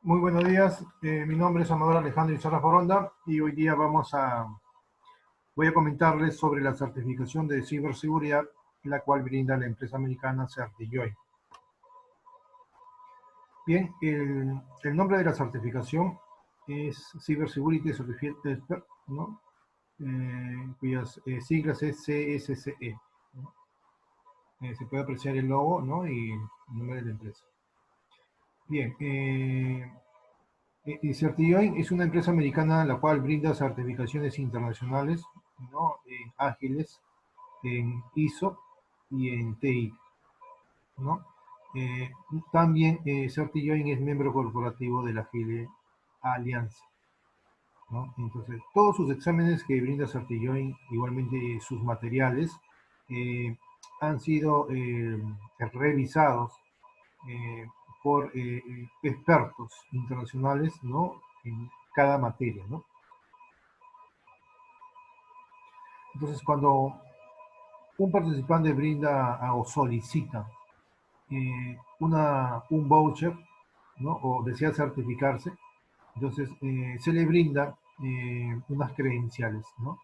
Muy buenos días, mi nombre es Amador Alejandro Izarra Foronda y hoy día voy a comentarles sobre la certificación de ciberseguridad, la cual brinda la empresa americana CertiJoy. Bien, el nombre de la certificación es Cybersecurity Certified Expert, ¿no? Cuyas siglas es CSCE, ¿no? Se puede apreciar el logo, ¿no? Y el nombre de la empresa. Bien, CertiJoin es una empresa americana la cual brinda certificaciones internacionales, ¿no? Ágiles, en ISO y en TI, ¿no? Eh, También CertiJoin es miembro corporativo de la Agile Alianza, ¿no? Entonces, todos sus exámenes que brinda CertiJoin, igualmente sus materiales, eh, han sido revisados eh, por expertos internacionales, ¿no? En cada materia, ¿no? Entonces, cuando un participante brinda o solicita un voucher, ¿no? O desea certificarse, entonces se le brinda unas credenciales, ¿no?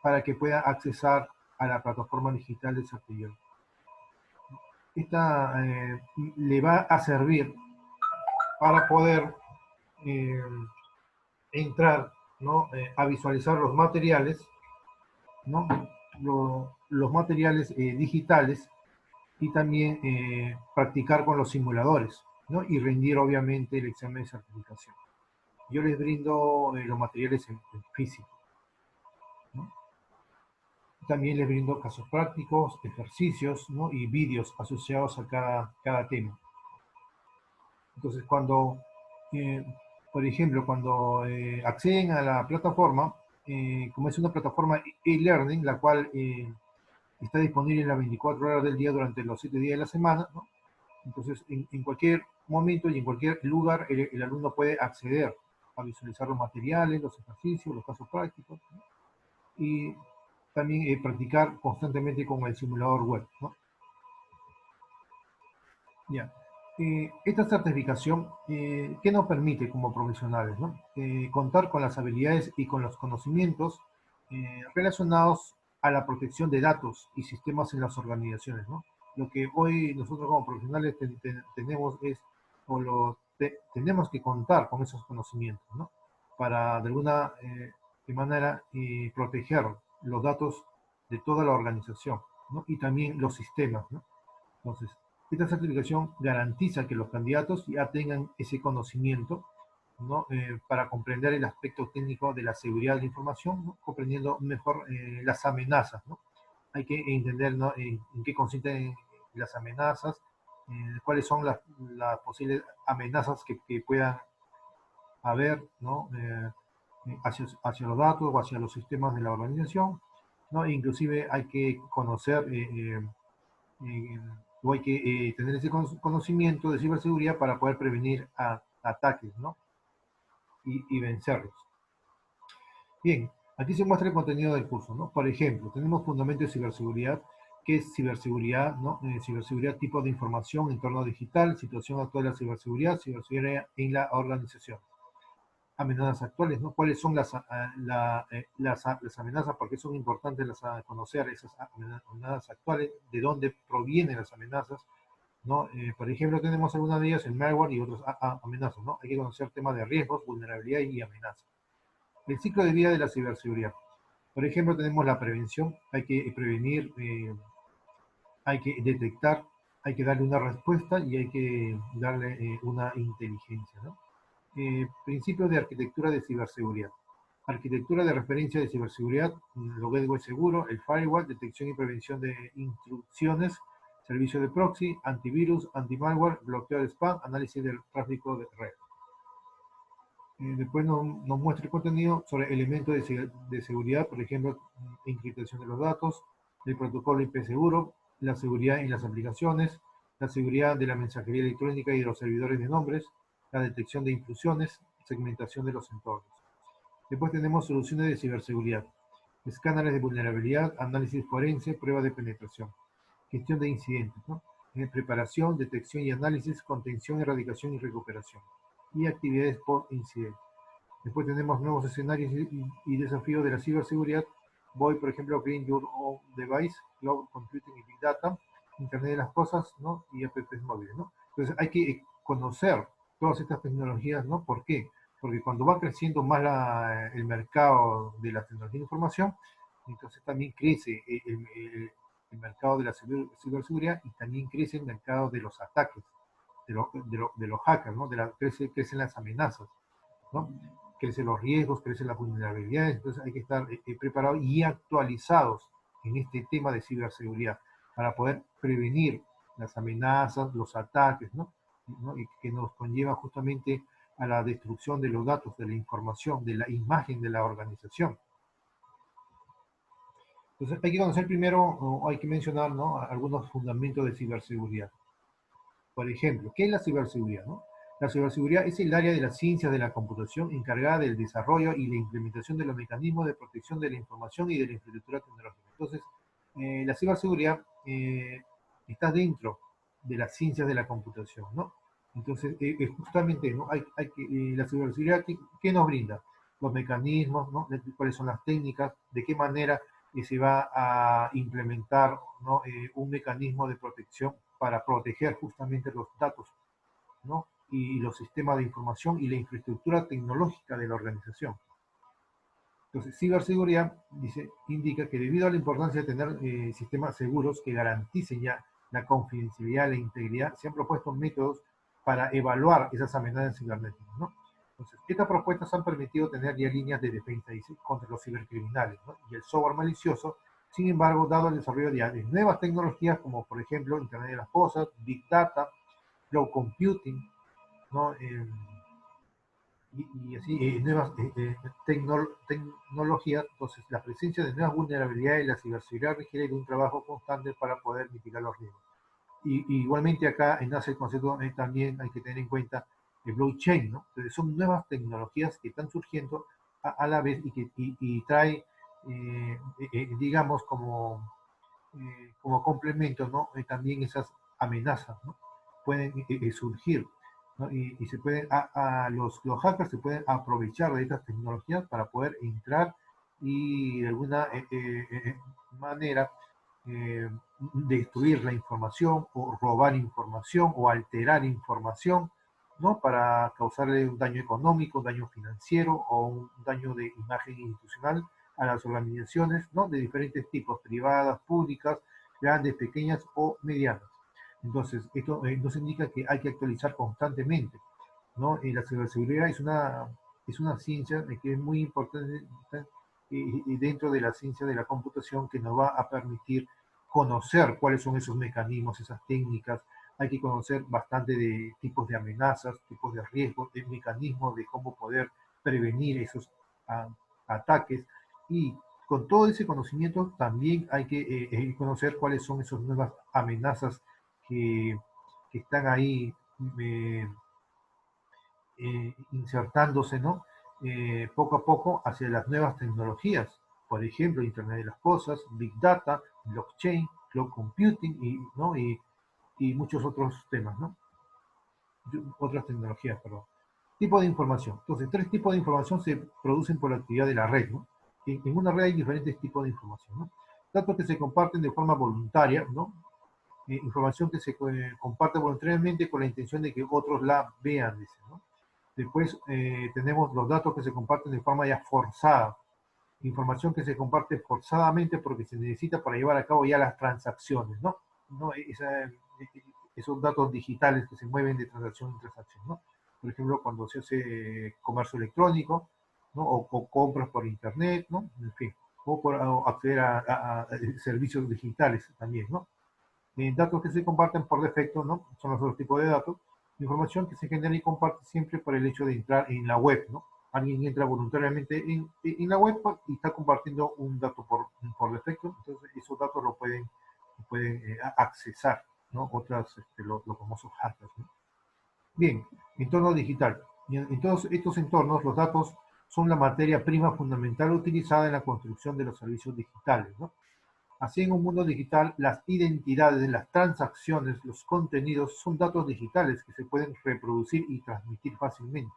Para que pueda accesar a la plataforma digital de Certillón. Esta le va a servir para poder eh, entrar, ¿no? A visualizar los materiales, ¿no? Los materiales digitales y también practicar con los simuladores, ¿no? Y rendir obviamente el examen de certificación. Yo les brindo los materiales en físico, ¿no? También les brindo casos prácticos, ejercicios, ¿no? Y vídeos asociados a cada tema. Entonces, eh, por ejemplo, cuando acceden a la plataforma, como es una plataforma e-learning, la cual está disponible en las 24 horas del día durante los 7 días de la semana, ¿no? Entonces, en cualquier momento y en cualquier lugar, el alumno puede acceder a visualizar los materiales, los ejercicios, los casos prácticos, ¿no? Y también practicar constantemente con el simulador web, ¿no? Ya. Esta certificación, ¿qué nos permite como profesionales, ¿no? Contar con las habilidades y con los conocimientos relacionados a la protección de datos y sistemas en las organizaciones, ¿no? Lo que hoy nosotros como profesionales tenemos es, tenemos que contar con esos conocimientos, ¿no? Para de alguna manera proteger los datos de toda la organización, ¿no? Y también los sistemas, ¿no? Entonces, esta certificación garantiza que los candidatos ya tengan ese conocimiento, ¿no? Para comprender el aspecto técnico de la seguridad de la información, ¿no? Comprendiendo mejor las amenazas, ¿no? Hay que entender, ¿no? En qué consisten las amenazas, cuáles son las posibles amenazas que puedan haber, ¿no? Hacia los datos o hacia los sistemas de la organización, ¿no? E inclusive hay que conocer eh, o hay que tener ese conocimiento de ciberseguridad para poder prevenir ataques, ¿no? Y vencerlos. Bien, aquí se muestra el contenido del curso, ¿no? Por ejemplo, tenemos fundamentos de ciberseguridad, que es ciberseguridad, ¿no? Ciberseguridad, tipo de información, entorno digital, situación actual de la ciberseguridad, ciberseguridad en la organización. Amenazas actuales, ¿no? ¿Cuáles son las amenazas? ¿Por qué son importantes conocer esas amenazas actuales? ¿De dónde provienen las amenazas? ¿No? Por ejemplo, tenemos algunas de ellas, el malware y otras amenazas, ¿no? Hay que conocer temas de riesgos, vulnerabilidad y amenazas. El ciclo de vida de la ciberseguridad. Por ejemplo, tenemos la prevención, hay que prevenir, hay que detectar, hay que darle una respuesta y hay que darle una inteligencia, ¿no? Principios de arquitectura de ciberseguridad. Arquitectura de referencia de ciberseguridad, lo gateway seguro, el firewall, detección y prevención de intrusiones, servicio de proxy, antivirus, antimalware, bloqueo de spam, análisis del tráfico de red. Después nos muestra el contenido sobre elementos de seguridad, por ejemplo, encriptación de los datos, el protocolo IP seguro, la seguridad en las aplicaciones, la seguridad de la mensajería electrónica y de los servidores de nombres, la detección de intrusiones, segmentación de los entornos. Después tenemos soluciones de ciberseguridad, escáneres de vulnerabilidad, análisis forense, prueba de penetración, gestión de incidentes, ¿no? Preparación, detección y análisis, contención, erradicación y recuperación. y actividades por incidente. Después tenemos nuevos escenarios y desafíos de la ciberseguridad. Voy, por ejemplo, Green Your Own Device, Cloud Computing y Big Data, Internet de las Cosas, ¿no? Y apps móviles, ¿no? Entonces hay que conocer todas estas tecnologías, ¿no? ¿Por qué? Porque cuando va creciendo más el mercado de la tecnología de información, entonces también crece el mercado de la ciberseguridad y también crece el mercado de los ataques, de los hackers, ¿no? Crecen las amenazas, ¿no? Crecen los riesgos, crecen las vulnerabilidades, entonces hay que estar preparados y actualizados en este tema de ciberseguridad para poder prevenir las amenazas, los ataques, ¿no? Y que nos conlleva justamente a la destrucción de los datos, de la información, de la imagen de la organización. Entonces hay que conocer primero, o hay que mencionar, ¿no? Algunos fundamentos de ciberseguridad. Por ejemplo, ¿qué es la ciberseguridad? ¿No? La ciberseguridad es el área de las ciencias de la computación encargada del desarrollo y la implementación de los mecanismos de protección de la información y de la infraestructura tecnológica. Entonces, la ciberseguridad está dentro de las ciencias de la computación, ¿no? Entonces, justamente, ¿no? La ciberseguridad, ¿qué nos brinda? Los mecanismos, ¿no? ¿Cuáles son las técnicas? ¿De qué manera se va a implementar, ¿no? Un mecanismo de protección para proteger justamente los datos, ¿no? Y los sistemas de información y la infraestructura tecnológica de la organización. Entonces, ciberseguridad indica que debido a la importancia de tener sistemas seguros que garanticen ya la confidencialidad, la integridad, se han propuesto métodos para evaluar esas amenazas cibernéticas, ¿no? Entonces, estas propuestas han permitido tener ya líneas de defensa contra los cibercriminales, ¿no? Y el software malicioso. Sin embargo, dado el desarrollo de nuevas tecnologías como por ejemplo Internet de las Cosas, Big Data, Cloud Computing, ¿no? Y así nuevas tecnologías, entonces la presencia de nuevas vulnerabilidades y la ciberseguridad requiere de un trabajo constante para poder mitigar los riesgos. Y igualmente acá nace el concepto, también hay que tener en cuenta el blockchain, ¿no? Entonces son nuevas tecnologías que están surgiendo a la vez y que trae, digamos, como complemento, ¿no? También esas amenazas, ¿no? Pueden surgir, ¿no? Y se pueden, los hackers se pueden aprovechar de estas tecnologías para poder entrar y de alguna manera destruir la información o robar información o alterar información, ¿no? Para causarle un daño económico, un daño financiero o un daño de imagen institucional a las organizaciones, ¿no? De diferentes tipos, privadas, públicas, grandes, pequeñas o medianas. Entonces, esto nos indica que hay que actualizar constantemente, ¿no? La ciberseguridad es una ciencia que es muy importante dentro de la ciencia de la computación que nos va a permitir conocer cuáles son esos mecanismos, esas técnicas. Hay que conocer bastante de tipos de amenazas, tipos de riesgos, de mecanismos de cómo poder prevenir esos ataques. Y con todo ese conocimiento también hay que conocer cuáles son esas nuevas amenazas que están ahí eh, insertándose, ¿no? Poco a poco hacia las nuevas tecnologías, por ejemplo, Internet de las Cosas, Big Data, Blockchain, Cloud Computing ¿no? Y muchos otros temas, ¿no? Otras tecnologías, perdón. Tipo de información. Entonces, tres tipos de información se producen por la actividad de la red, ¿no? En una red hay diferentes tipos de información, ¿no? Datos que se comparten de forma voluntaria, ¿no? Información que se comparte voluntariamente con la intención de que otros la vean, dice, ¿no? Después tenemos los datos que se comparten de forma ya forzada. Información que se comparte forzadamente porque se necesita para llevar a cabo ya las transacciones, ¿no? ¿No? Esos datos digitales que se mueven de transacción en transacción, ¿no? Por ejemplo, cuando se hace comercio electrónico, ¿no? O compras por internet, ¿no? En fin, o por acceder a servicios digitales también, ¿no? Datos que se comparten por defecto, ¿no? Son los otros tipos de datos. Información que se genera y comparte siempre por el hecho de entrar en la web, ¿no? Alguien entra voluntariamente en la web y está compartiendo un dato por defecto, entonces esos datos lo pueden accesar, ¿no? Otras, los famosos hackers, ¿no? Bien, entorno digital. En todos estos entornos, los datos son la materia prima fundamental utilizada en la construcción de los servicios digitales, ¿no? Así, en un mundo digital, las identidades, las transacciones, los contenidos son datos digitales que se pueden reproducir y transmitir fácilmente,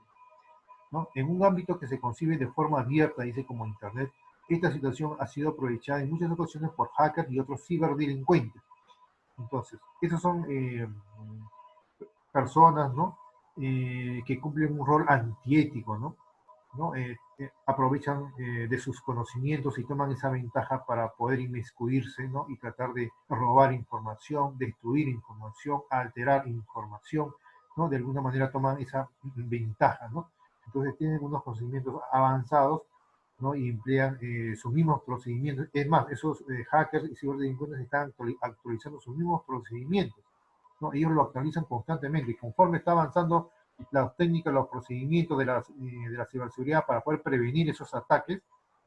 ¿no? En un ámbito que se concibe de forma abierta, dice como Internet, esta situación ha sido aprovechada en muchas ocasiones por hackers y otros ciberdelincuentes. Entonces, esas son personas, ¿no? Que cumplen un rol antiético, ¿no? ¿No? Aprovechan de sus conocimientos y toman esa ventaja para poder inmiscuirse, ¿no? Y tratar de robar información, destruir información, alterar información, ¿no? De alguna manera toman esa ventaja, ¿no? Entonces tienen unos conocimientos avanzados, ¿no? Y emplean sus mismos procedimientos. Es más, esos hackers y ciberdelincuentes están actualizando sus mismos procedimientos, ¿no? Ellos lo actualizan constantemente y conforme está avanzando las técnicas, los procedimientos de la ciberseguridad para poder prevenir esos ataques,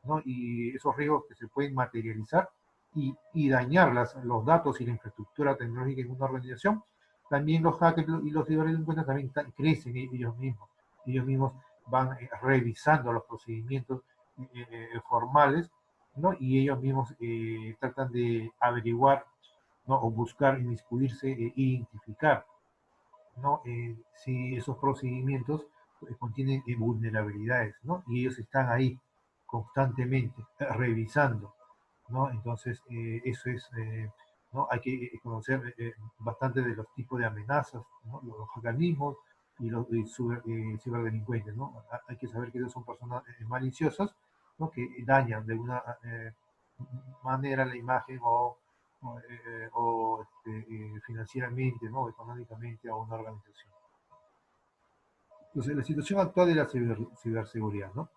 ¿no? Y esos riesgos que se pueden materializar y dañar los datos y la infraestructura tecnológica en una organización, también los hackers y los ciberdelincuentes también crecen ellos mismos van revisando los procedimientos formales, ¿no? Y ellos mismos tratan de averiguar, ¿no? O buscar inmiscuirse e identificar, ¿no? Si esos procedimientos contienen vulnerabilidades, ¿no? Y ellos están ahí constantemente revisando, ¿no? Entonces, eso es, ¿no? Hay que conocer bastante de los tipos de amenazas, ¿no? Los organismos y los ciberdelincuentes, ¿no? Hay que saber que ellos son personas maliciosas, ¿no? Que dañan de alguna manera la imagen financieramente, ¿no? Económicamente a una organización. Entonces, la situación actual de la ciberseguridad, ¿no?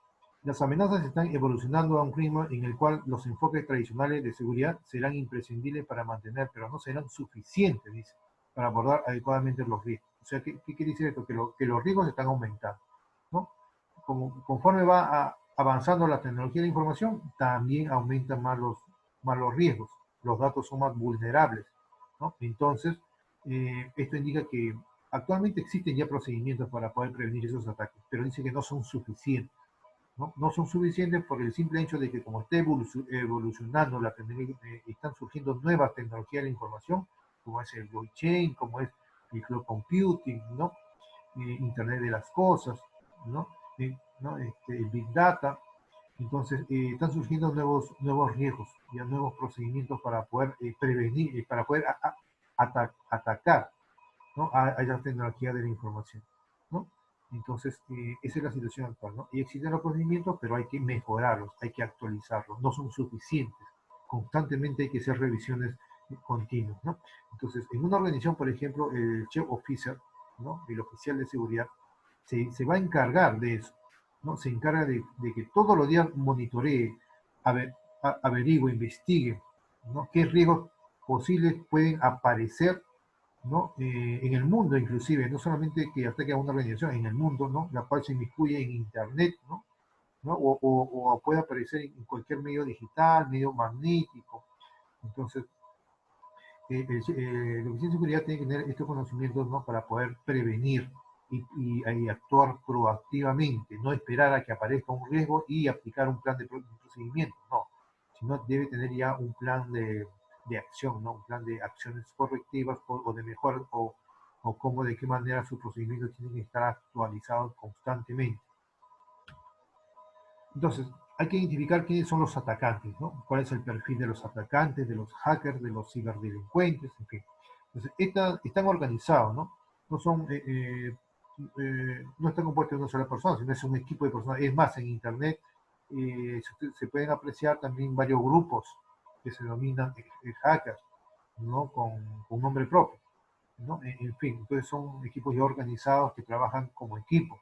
Las amenazas están evolucionando a un ritmo en el cual los enfoques tradicionales de seguridad serán imprescindibles para mantener, pero no serán suficientes, dice, para abordar adecuadamente los riesgos. O sea, ¿qué quiere decir esto? Que los riesgos están aumentando, ¿no? Conforme va avanzando la tecnología de la información, también aumentan más los riesgos, los datos son más vulnerables, ¿no? Entonces, esto indica que actualmente existen ya procedimientos para poder prevenir esos ataques, pero dice que no son suficientes, ¿no? No son suficientes por el simple hecho de que como está evolucionando la tecnología, están surgiendo nuevas tecnologías de la información, como es el blockchain, como es el cloud computing, ¿no? Internet de las cosas, ¿no? ¿No? El Big Data. Entonces, están surgiendo nuevos riesgos, ya nuevos procedimientos para poder prevenir, para poder atacar, ¿no? A esa tecnología de la información, ¿no? Entonces, esa es la situación actual, ¿no? Y existen los procedimientos, pero hay que mejorarlos, hay que actualizarlos, no son suficientes. Constantemente hay que hacer revisiones continuas, ¿no? Entonces, en una organización, por ejemplo, el chief officer, ¿no? El oficial de seguridad, se va a encargar de eso, ¿no? Se encarga de que todos los días monitoree, averigüe, investigue, ¿no? Qué riesgos posibles pueden aparecer, ¿no? En el mundo inclusive, no solamente que ataque a una organización, en el mundo, ¿no? La cual se inmiscuye en Internet, ¿no? ¿No? O puede aparecer en cualquier medio digital, medio magnético. Entonces, la Oficina de Seguridad tiene que tener estos conocimientos, ¿no? Para poder prevenir y actuar proactivamente, no esperar a que aparezca un riesgo y aplicar un plan de procedimiento, no, sino debe tener ya un plan de acción, ¿no? Un plan de acciones correctivas o de mejora o cómo, de qué manera sus procedimientos tienen que estar actualizados constantemente. Entonces, hay que identificar quiénes son los atacantes, ¿no? Cuál es el perfil de los atacantes, de los hackers, de los ciberdelincuentes, en fin. Entonces, están organizados, ¿no? No son, no están compuestos de una sola persona, sino es un equipo de personas. Es más, en Internet se pueden apreciar también varios grupos que se denominan hackers, ¿no? Con nombre propio, ¿no? En fin, entonces son equipos ya organizados que trabajan como equipo,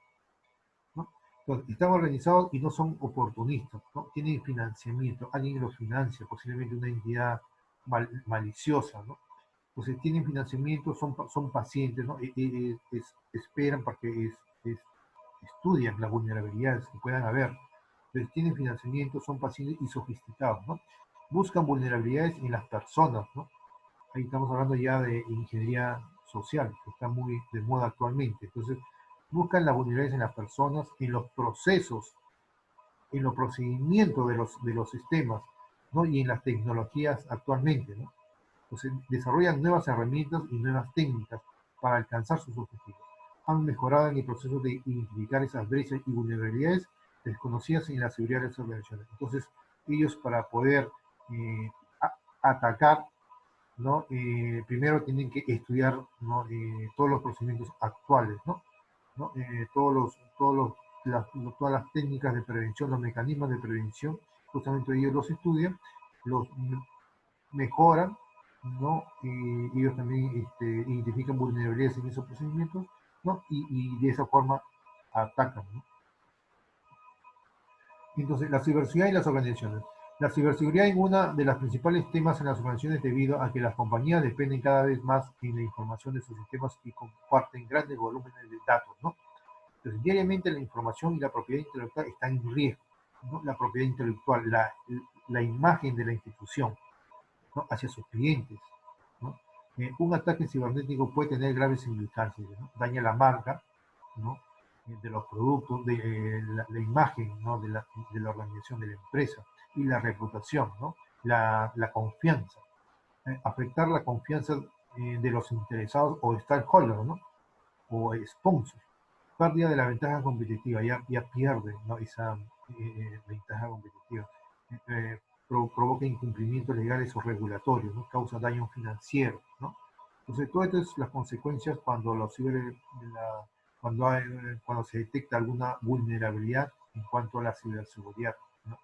¿no? Entonces, están organizados y no son oportunistas, ¿no? Tienen financiamiento, alguien los financia, posiblemente una entidad maliciosa, ¿no? Entonces tienen financiamiento, son pacientes, ¿no? Esperan porque estudian las vulnerabilidades que puedan haber. Entonces tienen financiamiento, son pacientes y sofisticados, ¿no? Buscan vulnerabilidades en las personas, ¿no? Ahí estamos hablando ya de ingeniería social, que está muy de moda actualmente. Entonces, buscan las vulnerabilidades en las personas, en los procesos, en los procedimientos de los sistemas, ¿no? Y en las tecnologías actualmente, ¿no? Entonces, desarrollan nuevas herramientas y nuevas técnicas para alcanzar sus objetivos. Han mejorado en el proceso de identificar esas brechas y vulnerabilidades desconocidas en la seguridad de las organizaciones. Entonces, ellos para poder eh, atacar, ¿no? Primero tienen que estudiar, ¿no? Todos los procedimientos actuales, ¿no? ¿No? Todas las técnicas de prevención, los mecanismos de prevención, justamente ellos los estudian, los mejoran, ¿no? Ellos también identifican vulnerabilidades en esos procedimientos, ¿no? Y de esa forma atacan, ¿no? Entonces, la ciberseguridad y las organizaciones. La ciberseguridad es uno de los principales temas en las organizaciones debido a que las compañías dependen cada vez más en la información de sus sistemas y comparten grandes volúmenes de datos, ¿no? Entonces, diariamente la información y la propiedad intelectual están en riesgo, ¿no? La propiedad intelectual, la imagen de la institución, ¿no? Hacia sus clientes, ¿no? Un ataque cibernético puede tener graves implicancias, ¿no? Daña la marca, ¿no? De los productos, de la imagen, ¿no? De la organización, de la empresa y la reputación, ¿no? La confianza, afectar la confianza de los interesados o stakeholders, ¿no? O sponsors, pérdida de la ventaja competitiva, ya pierde, ¿no? Esa ventaja competitiva. Eh, Provoca incumplimientos legales o regulatorios, ¿no? Causa daño financiero, ¿no? Entonces, todas estas son las consecuencias cuando, cuando se detecta alguna vulnerabilidad en cuanto a la ciberseguridad, ¿no?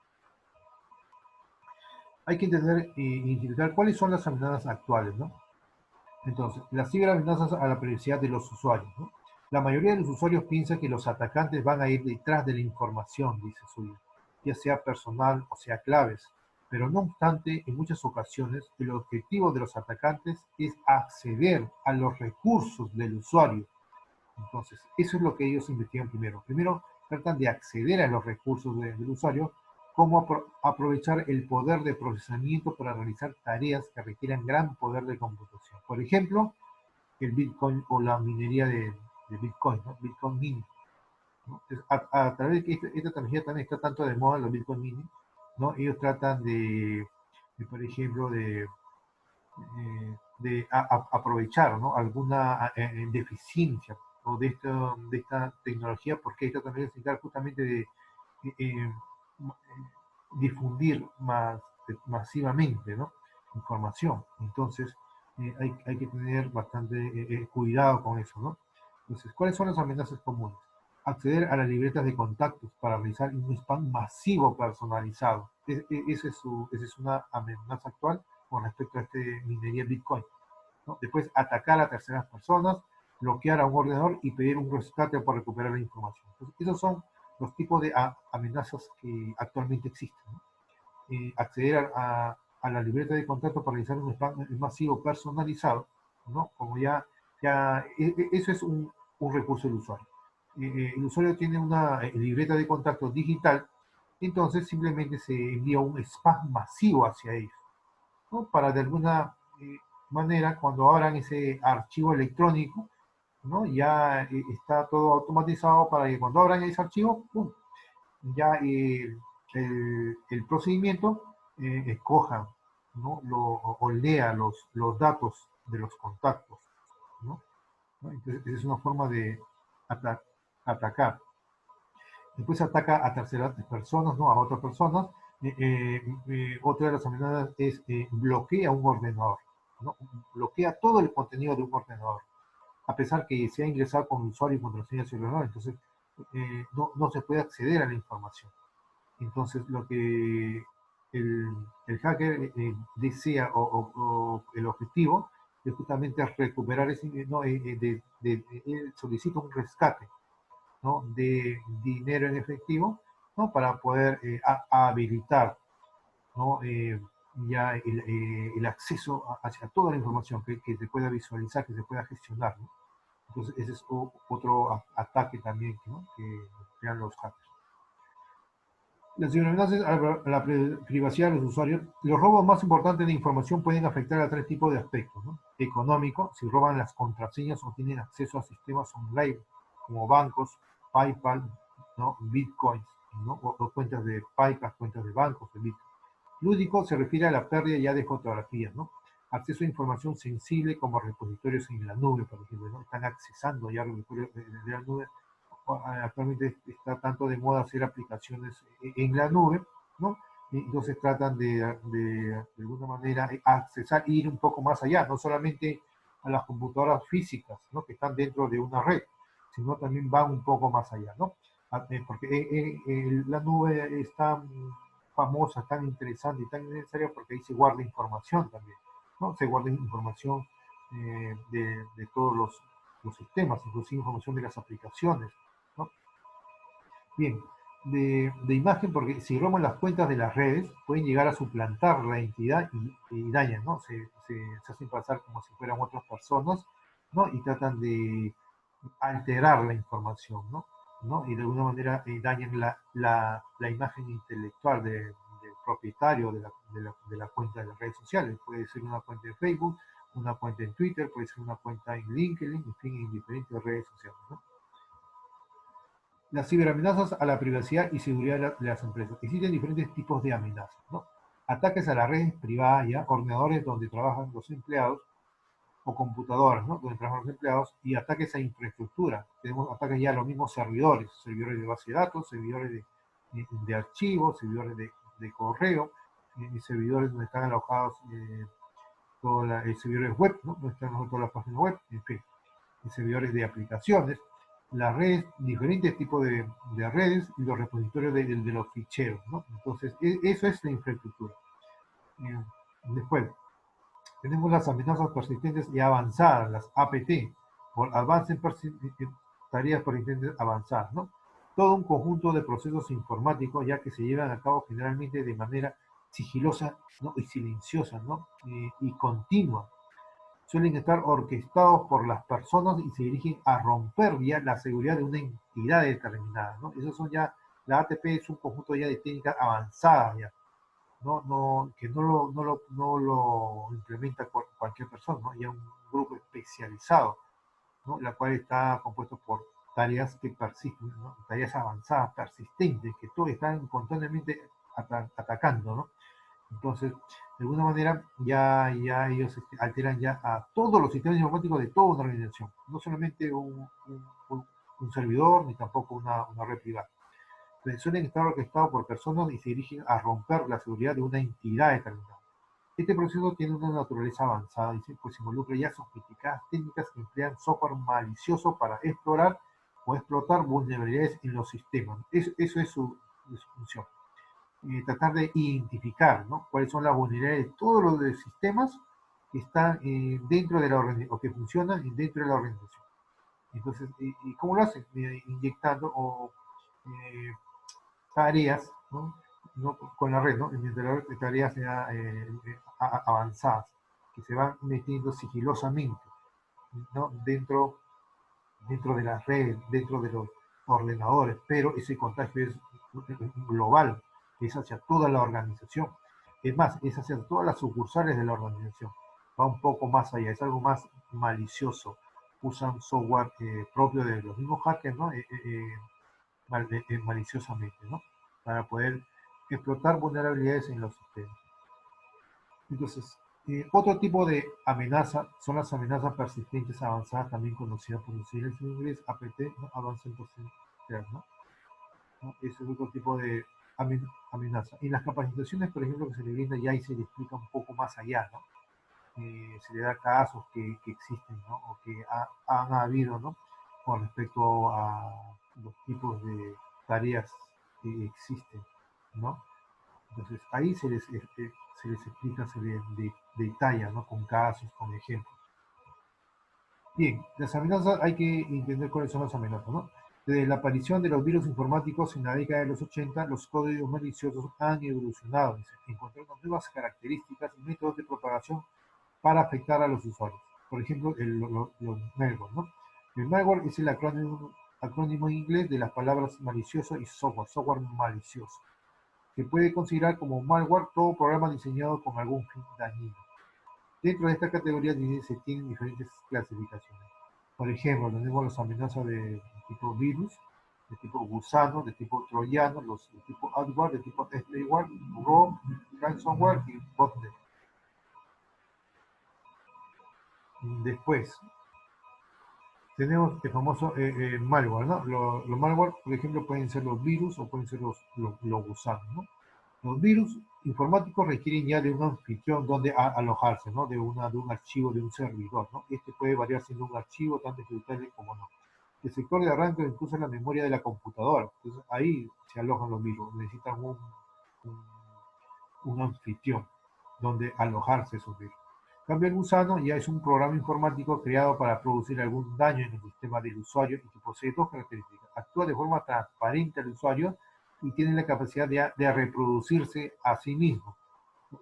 Hay que entender e identificar cuáles son las amenazas actuales, ¿no? Entonces, las ciberamenazas a la privacidad de los usuarios, ¿no? La mayoría de los usuarios piensa que los atacantes van a ir detrás de la información, dice Suya, ya sea personal o sea claves. Pero no obstante, en muchas ocasiones, el objetivo de los atacantes es acceder a los recursos del usuario. Entonces, eso es lo que ellos investigan primero. Primero, tratan de acceder a los recursos del usuario, cómo aprovechar el poder de procesamiento para realizar tareas que requieran gran poder de computación. Por ejemplo, el Bitcoin o la minería de Bitcoin, ¿no? Bitcoin mining, ¿no? Entonces, a través de que esta tecnología también está tanto de moda, los Bitcoin mining, ¿no? Ellos tratan por ejemplo, aprovechar, ¿no? Alguna deficiencia o de esta tecnología, porque esta tecnología se encarga justamente de difundir masivamente, ¿no? Información. Entonces, hay que tener bastante cuidado con eso, ¿no? Entonces, ¿cuáles son las amenazas comunes? Acceder a las libretas de contactos para realizar un spam masivo personalizado. Esa es una amenaza actual con respecto a este minería Bitcoin, ¿no? Después, atacar a terceras personas, bloquear a un ordenador y pedir un rescate para recuperar la información. Entonces, esos son los tipos de amenazas que actualmente existen, ¿no? Acceder a la libreta de contacto para realizar un spam masivo personalizado, ¿no? Como eso es un recurso del usuario. El usuario tiene una libreta de contacto digital, entonces simplemente se envía un spam masivo hacia ellos, ¿no? Para de alguna manera, cuando abran ese archivo electrónico, ¿no? Ya está todo automatizado para que cuando abran ese archivo, ¡pum!, ya el procedimiento escoja, ¿no? O lea los datos de los contactos, ¿no? Entonces, esa es una forma de ata atacar. Después ataca a terceras personas, ¿no? A otras personas. Otra de las amenazas es bloquea un ordenador, ¿no? Bloquea todo el contenido de un ordenador, a pesar que se ha ingresado con usuario y contraseña celular, entonces no se puede acceder a la información. Entonces, lo que el hacker desea o el objetivo es justamente recuperar ese, no, él solicita un rescate, ¿no? De dinero en efectivo, ¿no? Para poder habilitar, ¿no? Ya el acceso hacia toda la información que se pueda visualizar, que se pueda gestionar, ¿no? Entonces, ese es otro ataque también, ¿no? Que crean los hackers. Las ciberamenazas a la privacidad de los usuarios. Los robos más importantes de información pueden afectar a tres tipos de aspectos, ¿no? Económico, si roban las contraseñas o tienen acceso a sistemas online como bancos, PayPal, ¿no? Bitcoins, ¿no? O cuentas de PayPal, cuentas de bancos, de Bitcoin. Lúdico se refiere a la pérdida ya de fotografías, ¿no? Acceso a información sensible como repositorios en la nube, por ejemplo, ¿no? Están accesando ya repositorios de la nube. Actualmente está tanto de moda hacer aplicaciones en la nube, ¿no? Y entonces tratan de alguna manera accesar, ir un poco más allá, no solamente a las computadoras físicas, ¿no? Que están dentro de una red, sino también van un poco más allá, ¿no? Porque la nube es tan famosa, tan interesante y tan necesaria porque ahí se guarda información también, ¿no? Se guarda información de todos los sistemas, inclusive información de las aplicaciones, ¿no? Bien, de imagen, porque si roban las cuentas de las redes, pueden llegar a suplantar la identidad y dañan, ¿no? Se hacen pasar como si fueran otras personas, ¿no? Y tratan de alterar la información, ¿no? ¿No? Y de alguna manera dañan la imagen intelectual del propietario de la cuenta de las redes sociales. Puede ser una cuenta de Facebook, una cuenta en Twitter, puede ser una cuenta en LinkedIn, en fin, en diferentes redes sociales, ¿no? Las ciberamenazas a la privacidad y seguridad de las empresas. Existen diferentes tipos de amenazas, ¿no? Ataques a las redes privadas, ya, ordenadores donde trabajan los empleados, o computadoras, ¿no? Donde trabajan los empleados, y ataques a infraestructura. Tenemos ataques ya a los mismos servidores, servidores de base de datos, servidores de archivos, servidores de correo, servidores donde están alojados servidores web, ¿no? Donde están todas las páginas web, en fin, servidores de aplicaciones, las redes, diferentes tipos de redes y los repositorios de los ficheros, ¿no? Entonces, eso es la infraestructura. Después, tenemos las amenazas persistentes y avanzadas, las APT, por tareas persistentes avanzadas, ¿no? Todo un conjunto de procesos informáticos ya que se llevan a cabo generalmente de manera sigilosa, ¿no? Y silenciosa, ¿no? Y continua. Suelen estar orquestados por las personas y se dirigen a romper ya la seguridad de una entidad determinada, ¿no? Esos son ya, la ATP es un conjunto ya de técnicas avanzadas ya, que no lo implementa cualquier persona, ¿no? Ya un grupo especializado, ¿no? La cual está compuesto por tareas que persisten, ¿no? Tareas avanzadas, persistentes, que todo están constantemente atacando, ¿no? Entonces, de alguna manera, ya ellos alteran ya a todos los sistemas informáticos de toda una organización, no solamente un servidor, ni tampoco una red privada. Suelen estar orquestados por personas y se dirigen a romper la seguridad de una entidad determinada. Este proceso tiene una naturaleza avanzada y pues involucra ya sofisticadas técnicas que emplean software malicioso para explorar o explotar vulnerabilidades en los sistemas. Eso es su función. Tratar de identificar, ¿no? Cuáles son las vulnerabilidades de todos los sistemas que están dentro de la organización o que funcionan dentro de la organización. Entonces, ¿y cómo lo hacen? Inyectando eh, tareas, ¿no? ¿No? Con la red, ¿no? Mediante tareas ya, avanzadas que se van metiendo sigilosamente, ¿no? Dentro de las redes, dentro de los ordenadores, pero ese contagio es global, es hacia toda la organización. Es más, es hacia todas las sucursales de la organización. Va un poco más allá, es algo más malicioso. Usan software propio de los mismos hackers, ¿no? Maliciosamente, ¿no? Para poder explotar vulnerabilidades en los sistemas. Entonces, otro tipo de amenaza son las amenazas persistentes avanzadas, también conocidas por los siglas en inglés, APT, ¿no? Advanced Persistent Threat, ¿no? ¿No? Ese es otro tipo de amenaza. En las capacitaciones, por ejemplo, que se le brinda ya y se le explica un poco más allá, ¿no? Se le da casos que existen, ¿no? O que han habido, ¿no? Con respecto a los tipos de tareas que existen, ¿no? Entonces ahí se les explica, se les detalla, ¿no? Con casos, con ejemplos. Bien, las amenazas hay que entender cuáles son las amenazas, ¿no? Desde la aparición de los virus informáticos en la década de los 80, los códigos maliciosos han evolucionado, encontrando nuevas características y métodos de propagación para afectar a los usuarios. Por ejemplo, los malware, ¿no? El malware es el acrónimo en inglés de las palabras malicioso y software malicioso. Se puede considerar como malware todo programa diseñado con algún fin dañino. Dentro de esta categoría se tienen diferentes clasificaciones. Por ejemplo, tenemos las amenazas de tipo virus, de tipo gusano, de tipo troyano, los de tipo adware, de tipo spyware, rogue, ransomware y botnet. Después, tenemos el famoso malware, ¿no? Los malware, por ejemplo, pueden ser los virus o pueden ser los gusanos, ¿no? Los virus informáticos requieren ya de un anfitrión donde alojarse, ¿no? De un archivo, de un servidor, ¿no? Este puede variar siendo un archivo tanto ejecutable como no. El sector de arranque incluso la memoria de la computadora. Entonces ahí se alojan los virus. Necesitan un, un anfitrión donde alojarse esos virus. En cambio, el gusano ya es un programa informático creado para producir algún daño en el sistema del usuario y que posee dos características. Actúa de forma transparente al usuario y tiene la capacidad de reproducirse a sí mismo.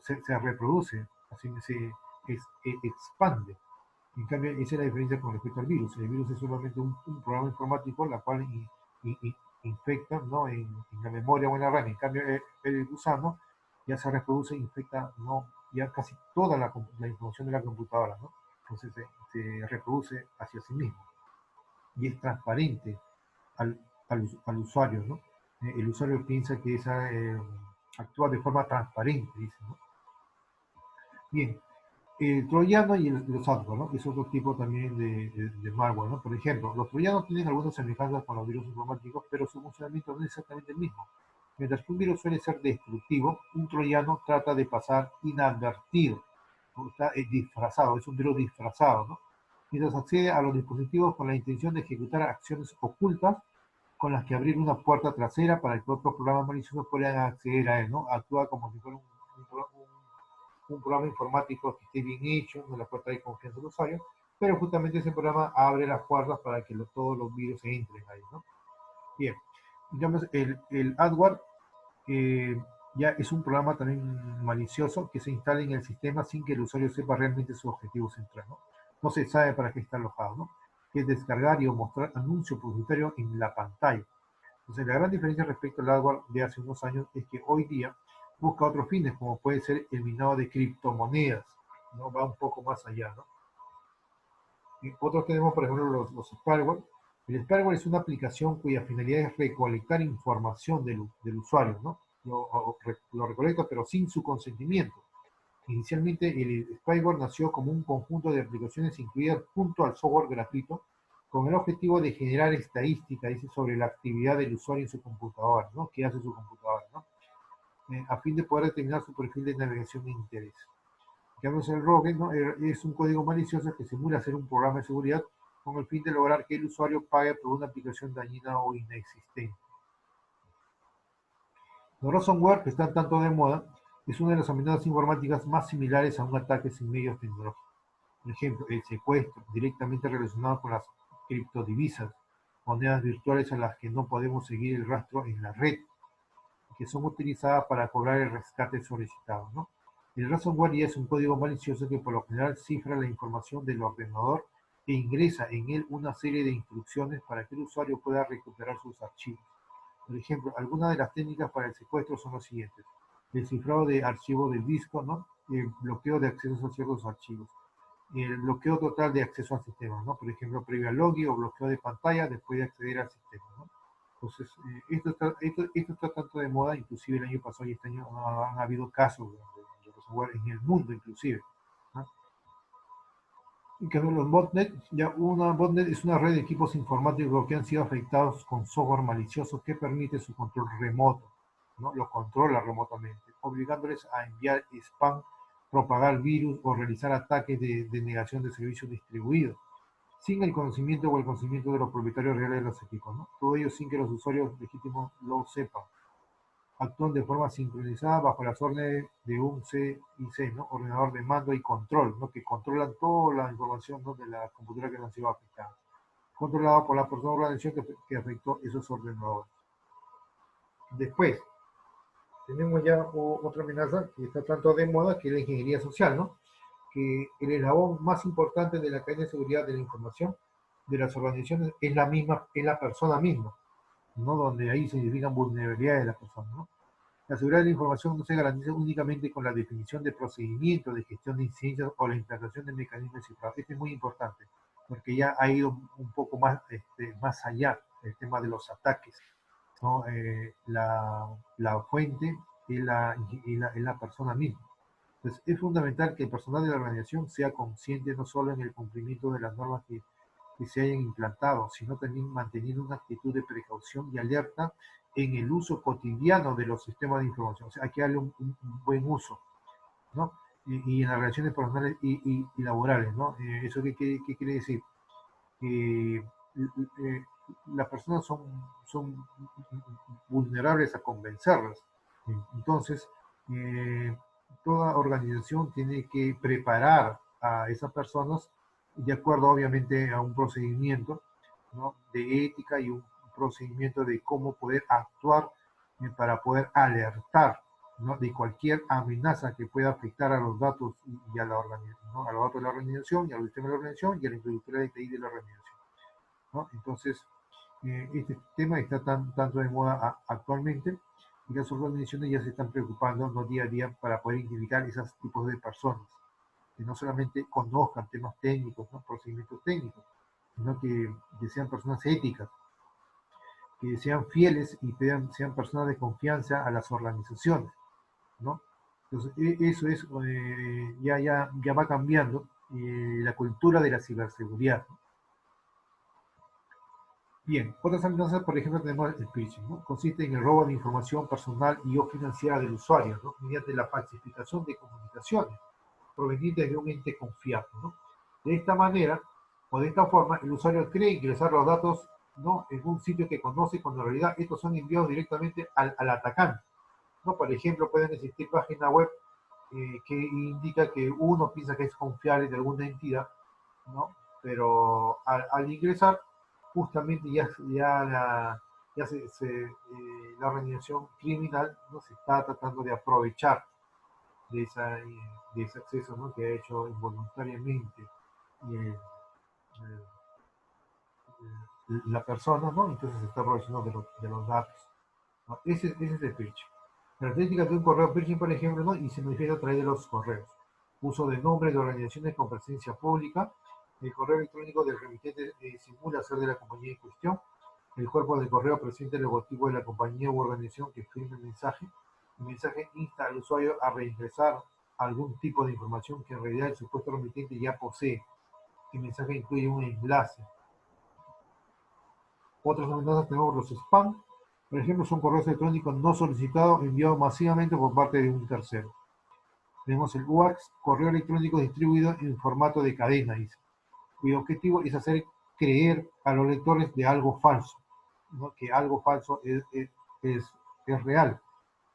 Se reproduce, así expande. En cambio, esa es la diferencia con respecto al virus. El virus es solamente un programa informático la cual infecta, ¿no? En la memoria o en la RAM. En cambio, el gusano ya se reproduce e infecta, ¿no? Ya casi toda la información de la computadora, ¿no? Entonces se reproduce hacia sí mismo y es transparente al, al usuario, ¿no? El usuario piensa que esa actúa de forma transparente, dice, ¿no? Bien, el troyano y los adware, ¿no? Es otro tipo también de malware, ¿no? Por ejemplo, los troyanos tienen algunas semejanzas con los virus informáticos, pero su funcionamiento no es exactamente el mismo. Mientras que un virus suele ser destructivo, un troyano trata de pasar inadvertido, ¿no? Está disfrazado, es un virus disfrazado, ¿no? Mientras accede a los dispositivos con la intención de ejecutar acciones ocultas con las que abrir una puerta trasera para que otros programas maliciosos puedan acceder a él, ¿no? Actúa como si fuera un programa informático que esté bien hecho, no le puede traer confianza al usuario, pero justamente ese programa abre las puertas para que todos los virus entren ahí, ¿no? Bien, digamos, el adware eh, ya es un programa también malicioso que se instala en el sistema sin que el usuario sepa realmente su objetivo central, ¿no? No se sabe para qué está alojado, ¿no? Que es descargar y o mostrar anuncios publicitarios en la pantalla. Entonces, la gran diferencia respecto al hardware de hace unos años es que hoy día busca otros fines, como puede ser el minado de criptomonedas, ¿no? Va un poco más allá, ¿no? Y otros tenemos, por ejemplo, los spyware. El spyware es una aplicación cuya finalidad es recolectar información del usuario, ¿no? Lo recolecta, pero sin su consentimiento. Inicialmente, el spyware nació como un conjunto de aplicaciones incluidas junto al software gratuito con el objetivo de generar estadísticas dice, sobre la actividad del usuario en su computadora, ¿no? ¿Qué hace su computadora, ¿no? A fin de poder determinar su perfil de navegación e interés. Digamos, el rogue, ¿no? Es un código malicioso que simula ser un programa de seguridad con el fin de lograr que el usuario pague por una aplicación dañina o inexistente. Los ransomware, que están tanto de moda, es una de las amenazas informáticas más similares a un ataque sin medios tecnológicos. Por ejemplo, el secuestro, directamente relacionado con las criptodivisas, monedas virtuales a las que no podemos seguir el rastro en la red, que son utilizadas para cobrar el rescate solicitado, ¿no? El ransomware ya es un código malicioso que por lo general cifra la información del ordenador e ingresa en él una serie de instrucciones para que el usuario pueda recuperar sus archivos. Por ejemplo, algunas de las técnicas para el secuestro son las siguientes. El cifrado de archivos del disco, ¿no? El bloqueo de accesos a ciertos archivos. El bloqueo total de acceso al sistema, ¿no? Por ejemplo, previo al login o bloqueo de pantalla después de acceder al sistema, ¿no? Entonces, esto está tanto de moda, inclusive el año pasado y este año han habido casos de ransomware en el mundo, inclusive, ¿no? En cambio, los botnet, ya una botnet es una red de equipos informáticos que han sido afectados con software malicioso que permite su control remoto, ¿no? Lo controla remotamente, obligándoles a enviar spam, propagar virus o realizar ataques de negación de servicios distribuidos, sin el conocimiento o el conocimiento de los propietarios reales de los equipos, ¿no? Todo ello sin que los usuarios legítimos lo sepan. Actúan de forma sincronizada bajo las órdenes de un CIC, ¿no? Ordenador de mando y control, ¿no? Que controlan toda la información, ¿no? De la computadora que han sido afectadas, controlado por la persona o organización que afectó esos ordenadores. Después, tenemos ya otra amenaza que está tanto de moda, que es la ingeniería social, ¿no? Que el eslabón más importante de la cadena de seguridad de la información de las organizaciones es la misma, es la persona misma, ¿no? Donde ahí se identifican vulnerabilidades de la persona, ¿no? La seguridad de la información no se garantiza únicamente con la definición de procedimientos de gestión de incidencias o la implantación de mecanismos de cifrado. Esto es muy importante, porque ya ha ido un poco más, más allá. el tema de los ataques, ¿no? La fuente es la persona misma. Entonces, es fundamental que el personal de la organización sea consciente no solo en el cumplimiento de las normas que se hayan implantado, sino también manteniendo una actitud de precaución y alerta en el uso cotidiano de los sistemas de información. O sea, hay que darle un buen uso, ¿no? Y en las relaciones personales y laborales, ¿no? ¿Eso qué quiere decir? Que las personas son vulnerables a convencerlas. Entonces, eh, toda organización tiene que preparar a esas personas de acuerdo obviamente a un procedimiento, ¿no? De ética y un procedimiento de cómo poder actuar para poder alertar, ¿no? De cualquier amenaza que pueda afectar a los datos y a, ¿no? A los datos de la organización y al sistema de la organización y a la infraestructura de TI de la organización, ¿no? Entonces, este tema está tanto de moda actualmente y las organizaciones ya se están preocupando, ¿no? Día a día para poder identificar esos tipos de personas que no solamente conozcan temas técnicos, ¿no? Procedimientos técnicos, sino que sean personas éticas, que sean fieles y sean personas de confianza a las organizaciones, ¿no? Entonces, eso es, ya va cambiando la cultura de la ciberseguridad, ¿no? Bien, otras amenazas, por ejemplo, tenemos el phishing, ¿no? Consiste en el robo de información personal y o financiera del usuario, ¿no? Mediante la falsificación de comunicaciones provenientes de un ente confiable, ¿no? De esta manera, o de esta forma, el usuario cree ingresar los datos, ¿no? En un sitio que conoce cuando en realidad estos son enviados directamente al atacante, ¿no? Por ejemplo, pueden existir páginas web que indica que uno piensa que es confiable de alguna entidad, ¿no? Pero al ingresar, justamente la organización criminal, ¿no? Se está tratando de aprovechar de ese acceso, ¿no? Que ha hecho involuntariamente eh, la persona, ¿no? Entonces se está aprovechando de los datos, ¿no? Ese es el phishing. Características de un correo phishing, por ejemplo, ¿no? Y se manifiesta a través de los correos. Uso de nombres de organizaciones con presencia pública. El correo electrónico del remitente simula ser de la compañía en cuestión. El cuerpo del correo presenta el logotipo de la compañía u organización que firma el mensaje. El mensaje insta al usuario a reingresar algún tipo de información que en realidad el supuesto remitente ya posee. El mensaje incluye un enlace. Otras amenazas tenemos los spam. Por ejemplo, son correos electrónicos no solicitados enviados masivamente por parte de un tercero. Tenemos el UAX, correo electrónico distribuido en formato de cadena, dice, cuyo objetivo es hacer creer a los lectores de algo falso, ¿no? Que algo falso es real,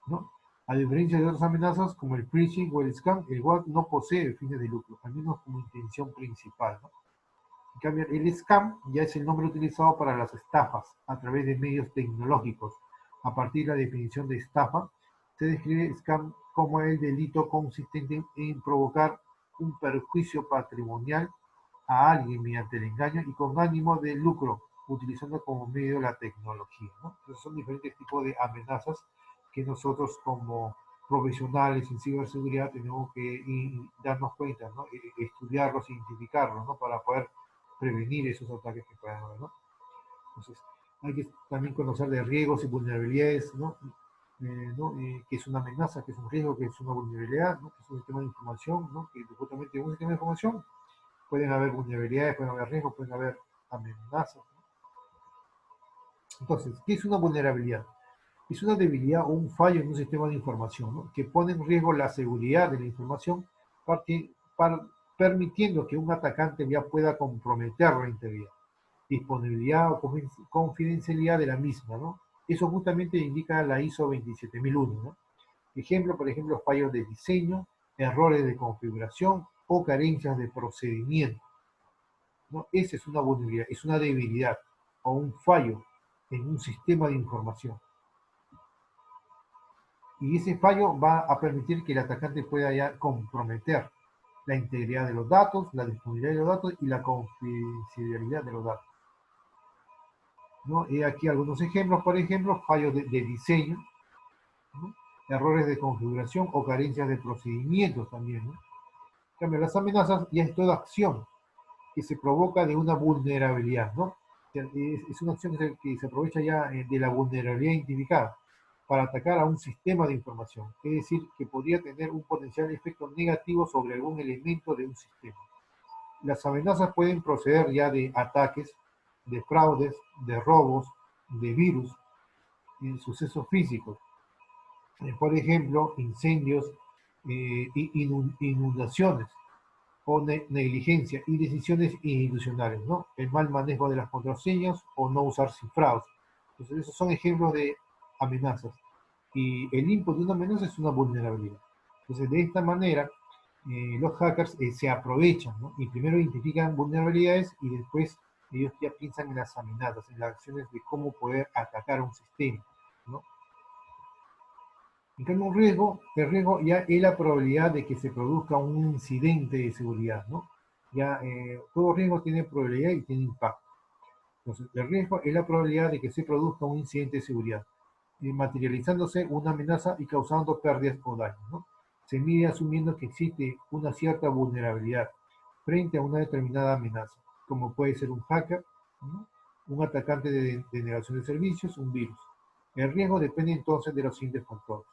¿no? A diferencia de otras amenazas como el phishing o el scam, el WAC no posee fines de lucro, al menos como intención principal, ¿no? En cambio, el scam ya es el nombre utilizado para las estafas a través de medios tecnológicos. A partir de la definición de estafa, se describe scam como el delito consistente en provocar un perjuicio patrimonial a alguien mediante el engaño y con ánimo de lucro, utilizando como medio la tecnología, ¿no? Entonces son diferentes tipos de amenazas que nosotros como profesionales en ciberseguridad tenemos que darnos cuenta, ¿no? Estudiarlos, identificarlos, ¿no? Para poder prevenir esos ataques que puedan haber, ¿no? Entonces, hay que también conocer de riesgos y vulnerabilidades, ¿no? Que es una amenaza, que es un riesgo, que es una vulnerabilidad, ¿no? Que es un sistema de información, ¿no? Que justamente en un sistema de información pueden haber vulnerabilidades, pueden haber riesgos, pueden haber amenazas, ¿no? Entonces, ¿qué es una vulnerabilidad? Es una debilidad o un fallo en un sistema de información, ¿no? Que pone en riesgo la seguridad de la información, para, permitiendo que un atacante ya pueda comprometer la integridad, disponibilidad o confidencialidad de la misma, ¿no? Eso justamente indica la ISO 27001, ¿no? Ejemplo, por ejemplo, fallos de diseño, errores de configuración o carencias de procedimiento, ¿no? Esa es una vulnerabilidad, es una debilidad o un fallo en un sistema de información. Y ese fallo va a permitir que el atacante pueda ya comprometer la integridad de los datos, la disponibilidad de los datos y la confidencialidad de los datos, ¿no? He aquí algunos ejemplos, por ejemplo, fallos de diseño, ¿no? Errores de configuración o carencias de procedimientos también, ¿no? En cambio, las amenazas ya es toda acción que se provoca de una vulnerabilidad, ¿no? Es una acción que se aprovecha ya de la vulnerabilidad identificada para atacar a un sistema de información, es decir, que podría tener un potencial efecto negativo sobre algún elemento de un sistema. Las amenazas pueden proceder ya de ataques, de fraudes, de robos, de virus, de sucesos físicos. Por ejemplo, incendios, inundaciones o negligencia y decisiones institucionales, ¿no? El mal manejo de las contraseñas o no usar cifrados. Entonces, esos son ejemplos de amenazas. Y el input de una amenaza es una vulnerabilidad. Entonces, de esta manera, los hackers se aprovechan, ¿no? Y primero identifican vulnerabilidades y después ellos ya piensan en las amenazas, en las acciones de cómo poder atacar un sistema, ¿no? En cambio, el riesgo ya es la probabilidad de que se produzca un incidente de seguridad, ¿no? Ya todo riesgo tiene probabilidad y tiene impacto. Entonces, el riesgo es la probabilidad de que se produzca un incidente de seguridad, materializándose una amenaza y causando pérdidas o daños, ¿no? Se mide asumiendo que existe una cierta vulnerabilidad frente a una determinada amenaza, como puede ser un hacker, ¿no? Un atacante de denegación de servicios, un virus. El riesgo depende entonces de los siguientes factores: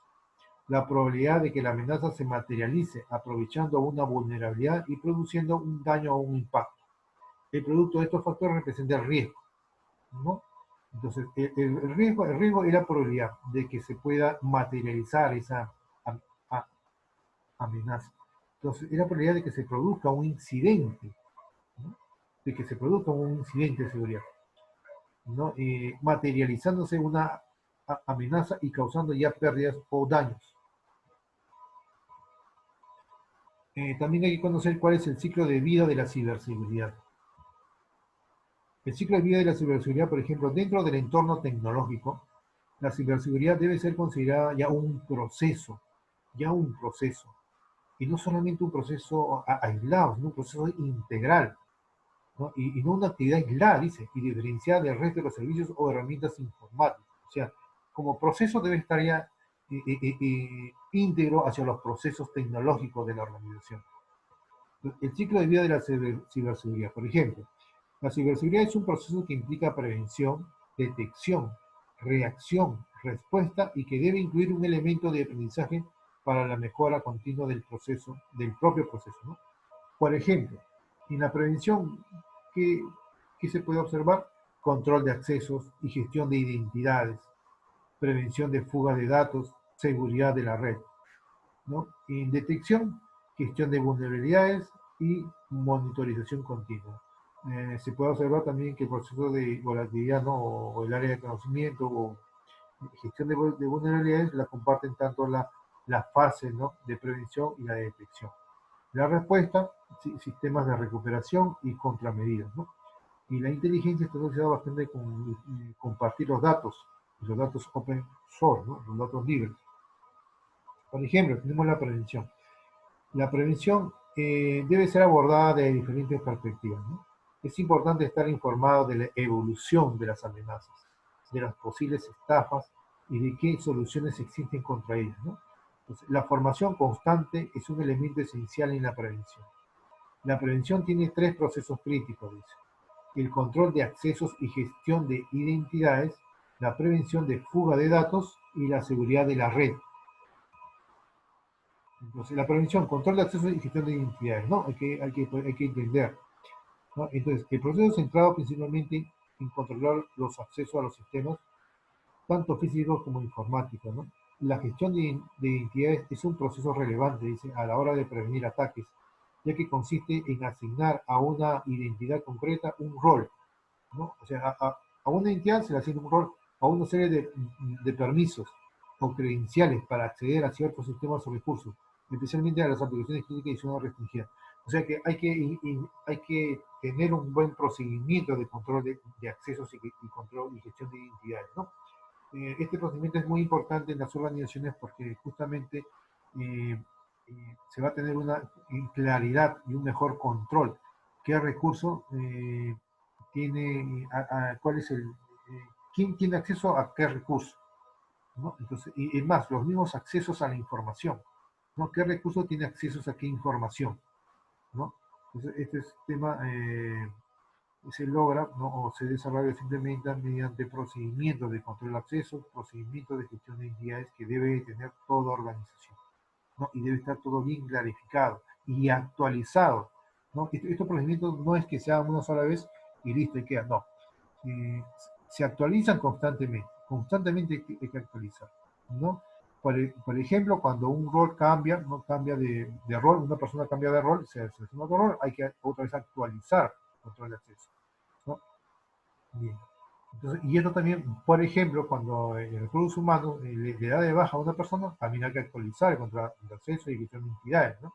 la probabilidad de que la amenaza se materialice aprovechando una vulnerabilidad y produciendo un daño o un impacto. El producto de estos factores representa el riesgo, ¿no? Entonces, el riesgo es la probabilidad de que se pueda materializar esa amenaza. Entonces, es la probabilidad de que se produzca un incidente, ¿no? De que se produzca un incidente de seguridad, ¿no? Materializándose una amenaza y causando ya pérdidas o daños. También hay que conocer cuál es el ciclo de vida de la ciberseguridad. El ciclo de vida de la ciberseguridad, por ejemplo, dentro del entorno tecnológico, la ciberseguridad debe ser considerada ya un proceso, y no solamente un proceso aislado, sino un proceso integral, ¿no? Y no una actividad aislada, dice, y diferenciada del resto de los servicios o herramientas informáticas. O sea, como proceso debe estar ya íntegro hacia los procesos tecnológicos de la organización. El ciclo de vida de la ciberseguridad, por ejemplo, la ciberseguridad es un proceso que implica prevención, detección, reacción, respuesta y que debe incluir un elemento de aprendizaje para la mejora continua del proceso, del propio proceso, ¿no? Por ejemplo, en la prevención, ¿qué, qué se puede observar? Control de accesos y gestión de identidades, prevención de fuga de datos, seguridad de la red, ¿no? En detección, gestión de vulnerabilidades y monitorización continua. Se puede observar también que el proceso de volatilidad, ¿no? O el área de conocimiento o gestión de vulnerabilidades la comparten tanto la fase, ¿no? De prevención y la de detección. La respuesta, sistemas de recuperación y contramedidas, ¿no? Y la inteligencia está asociada bastante con compartir los datos open source, ¿no? Los datos libres. Por ejemplo, tenemos la prevención. La prevención debe ser abordada de diferentes perspectivas, ¿no? Es importante estar informado de la evolución de las amenazas, de las posibles estafas y de qué soluciones existen contra ellas, ¿no? Entonces, la formación constante es un elemento esencial en la prevención. La prevención tiene tres procesos críticos, dice: el control de accesos y gestión de identidades, la prevención de fuga de datos y la seguridad de la red. Entonces, la prevención, control de acceso y gestión de identidades, ¿no? Hay que entender, ¿no? Entonces, el proceso es centrado principalmente en controlar los accesos a los sistemas, tanto físicos como informáticos, ¿no? La gestión de identidades es un proceso relevante, dice, a la hora de prevenir ataques, ya que consiste en asignar a una identidad concreta un rol, ¿no? O sea, a una identidad se le asigna un rol, a una serie de permisos o credenciales para acceder a ciertos sistemas o recursos, especialmente a las aplicaciones críticas y zonas restringidas. O sea que hay que tener un buen procedimiento de control de accesos y control y gestión de identidades, ¿no? Este procedimiento es muy importante en las organizaciones porque justamente eh, se va a tener una claridad y un mejor control. ¿Qué recurso tiene, cuál es quién tiene acceso a qué recurso? ¿No? Entonces, y es más, los mismos accesos a la información, ¿no? ¿Qué recurso tiene accesos a qué información? ¿No? Entonces, este es tema se logra, ¿no? O se desarrolla, se implementa mediante procedimientos de control de acceso, procedimientos de gestión de identidades que debe tener toda organización, ¿no? Y debe estar todo bien clarificado y actualizado, ¿no? Estos procedimientos no es que se hagan una sola vez y listo y queda, no. Eh, Se actualizan constantemente, constantemente hay que actualizar, ¿no? Por ejemplo, cuando un rol cambia, no cambia de rol, una persona cambia de rol, se hace otro rol, hay que otra vez actualizar el control de acceso, ¿no? Bien. Entonces, y esto también, por ejemplo, cuando el recursos humanos le da de baja a una persona, también hay que actualizar el control de acceso y gestión de entidades, ¿no?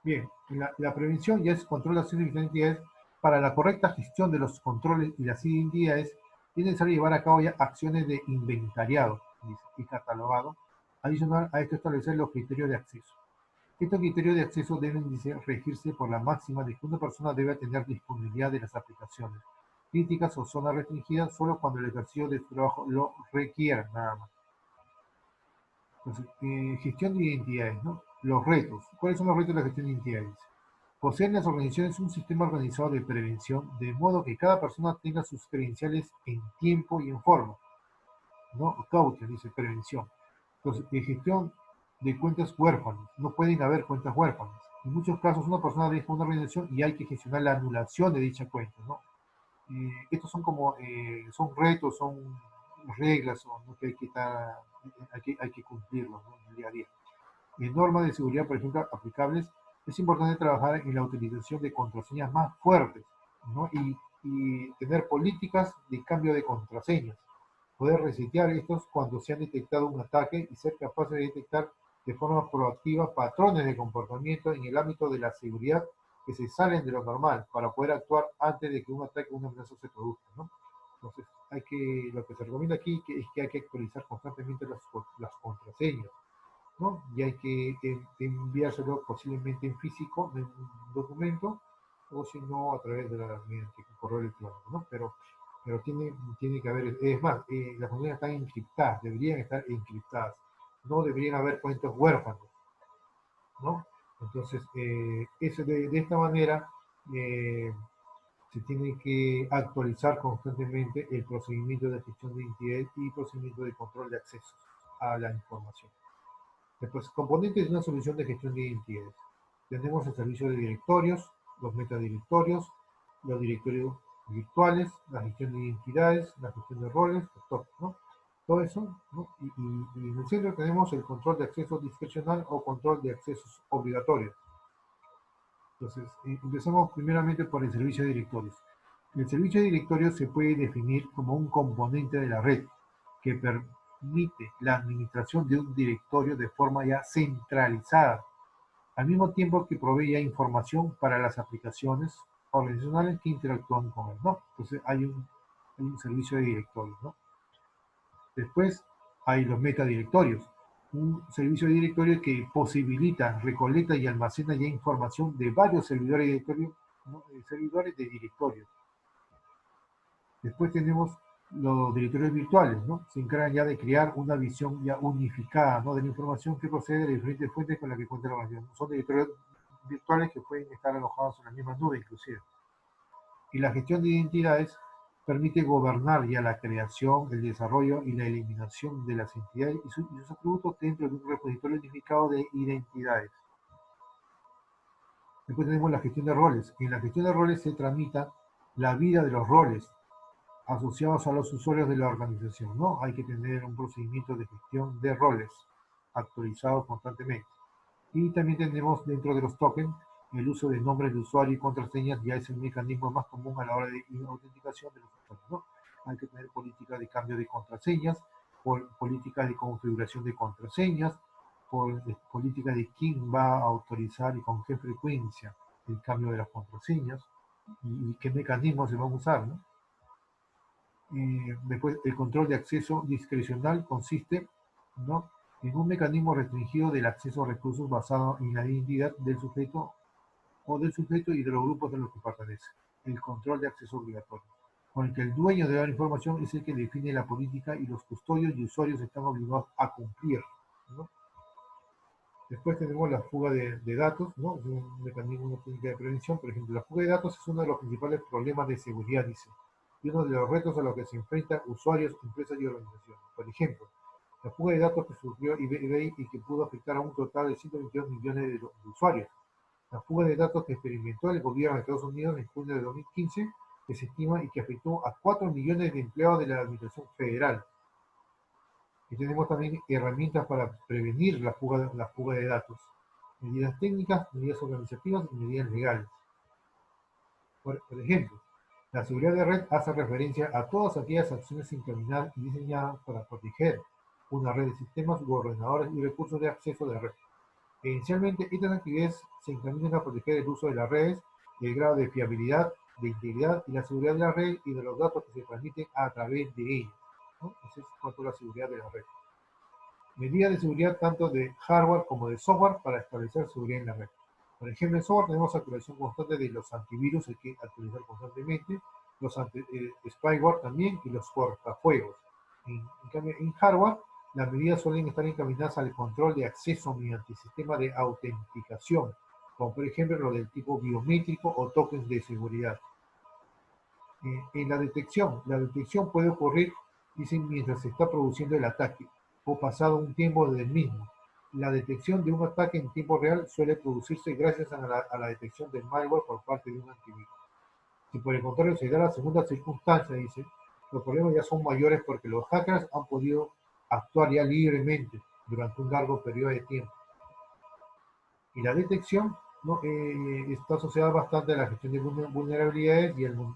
Bien, la prevención ya es control de acceso y gestión de entidades. Para la correcta gestión de los controles y las identidades, es necesario llevar a cabo ya acciones de inventariado dice, y catalogado. Adicional a esto, establecer los criterios de acceso. Estos criterios de acceso deben dice, regirse por la máxima de que una persona debe tener disponibilidad de las aplicaciones críticas o zonas restringidas solo cuando el ejercicio de su trabajo lo requiera, nada más. Entonces, gestión de identidades, ¿no? Los retos. ¿Cuáles son los retos de la gestión de identidades? Poseen las organizaciones un sistema organizado de prevención, de modo que cada persona tenga sus credenciales en tiempo y en forma, ¿no? Caution, dice prevención. Entonces, gestión de cuentas huérfanas. No pueden haber cuentas huérfanas. En muchos casos, una persona deja una organización y hay que gestionar la anulación de dicha cuenta, ¿no? Estos son como, son retos, son reglas, ¿no? Que hay que, estar, hay que cumplirlos, ¿no? En el día a día. En normas de seguridad, por ejemplo, aplicables, es importante trabajar en la utilización de contraseñas más fuertes, ¿no? Y tener políticas de cambio de contraseñas, poder resetear estos cuando se han detectado un ataque y ser capaces de detectar de forma proactiva patrones de comportamiento en el ámbito de la seguridad que se salen de lo normal para poder actuar antes de que un ataque o una amenaza se produzca, ¿no? Entonces, lo que se recomienda aquí es que hay que actualizar constantemente las contraseñas, ¿no? Y hay que enviárselo posiblemente en físico, en un documento, o si no, a través de mediante correo electrónico, ¿no? Pero tiene que haber, es más, las monedas están encriptadas, deberían estar encriptadas, no deberían haber cuentas huérfanos, ¿no? Entonces, de esta manera eh, se tiene que actualizar constantemente el procedimiento de gestión de identidad y procedimiento de control de acceso a la información. Después, componentes de una solución de gestión de identidades. Tenemos el servicio de directorios, los metadirectorios, los directorios virtuales, la gestión de identidades, la gestión de roles, todo, ¿no? Todo eso, ¿no? Y en el centro tenemos el control de acceso discrecional o control de accesos obligatorios. Entonces, empezamos primeramente por el servicio de directorios. El servicio de directorios se puede definir como un componente de la red que permite la administración de un directorio de forma ya centralizada, al mismo tiempo que provee ya información para las aplicaciones organizacionales que interactúan con él, ¿no? Entonces hay un servicio de directorios, ¿no? Después hay los metadirectorios, un servicio de directorio que posibilita, recolecta y almacena ya información de varios servidores de directorio, ¿no? Servidores de directorios. Después tenemos los directorios virtuales, ¿no? Se encargan ya de crear una visión ya unificada, ¿no? De la información que procede de diferentes fuentes con las que cuenta la organización. Son directorios virtuales que pueden estar alojados en la misma nube, inclusive. Y la gestión de identidades permite gobernar ya la creación, el desarrollo y la eliminación de las entidades y sus atributos dentro de un repositorio unificado de identidades. Después tenemos la gestión de roles. En la gestión de roles se tramita la vida de los roles asociados a los usuarios de la organización, ¿no? Hay que tener un procedimiento de gestión de roles actualizado constantemente. Y también tenemos dentro de los tokens el uso de nombres de usuario y contraseñas, ya es el mecanismo más común a la hora de autenticación de los usuarios, ¿no? Hay que tener políticas de cambio de contraseñas, políticas de configuración de contraseñas, políticas de quién va a autorizar y con qué frecuencia el cambio de las contraseñas y qué mecanismos se van a usar, ¿no? Después, el control de acceso discrecional consiste, ¿no? En un mecanismo restringido del acceso a recursos basado en la identidad del sujeto o del sujeto y de los grupos a los que pertenece. El control de acceso obligatorio, con el que el dueño de la información es el que define la política y los custodios y usuarios están obligados a cumplir, ¿no? Después tenemos la fuga de datos, ¿no? Es un mecanismo, una técnica de prevención. Por ejemplo, la fuga de datos es uno de los principales problemas de seguridad, dice, y uno de los retos a los que se enfrentan usuarios, empresas y organizaciones. Por ejemplo, la fuga de datos que sufrió eBay y que pudo afectar a un total de 122 millones de usuarios. La fuga de datos que experimentó el gobierno de Estados Unidos en junio de 2015, que se estima y que afectó a 4 millones de empleados de la Administración Federal. Y tenemos también herramientas para prevenir la fuga de datos. Medidas técnicas, medidas organizativas y medidas legales. Por ejemplo, la seguridad de red hace referencia a todas aquellas acciones encaminadas y diseñadas para proteger una red de sistemas u ordenadores y recursos de acceso de red. Inicialmente, estas actividades se encaminan a proteger el uso de las redes, el grado de fiabilidad, de integridad y la seguridad de la red y de los datos que se transmiten a través de ella, ¿no? Esa es cuanto a la seguridad de la red. Medidas de seguridad tanto de hardware como de software para establecer seguridad en la red. Por ejemplo, en software tenemos actualización constante de los antivirus, hay que actualizar constantemente, los spyware también y los cortafuegos. En cambio, en hardware, las medidas suelen estar encaminadas al control de acceso mediante sistema de autenticación, como por ejemplo lo del tipo biométrico o tokens de seguridad. En la detección puede ocurrir, dicen, mientras se está produciendo el ataque o pasado un tiempo desde el mismo. La detección de un ataque en tiempo real suele producirse gracias a la detección del malware por parte de un antivirus. Si por el contrario se da la segunda circunstancia, dice, los problemas ya son mayores porque los hackers han podido actuar ya libremente durante un largo periodo de tiempo. Y la detección, ¿no? Está asociada bastante a la gestión de vulnerabilidades y a la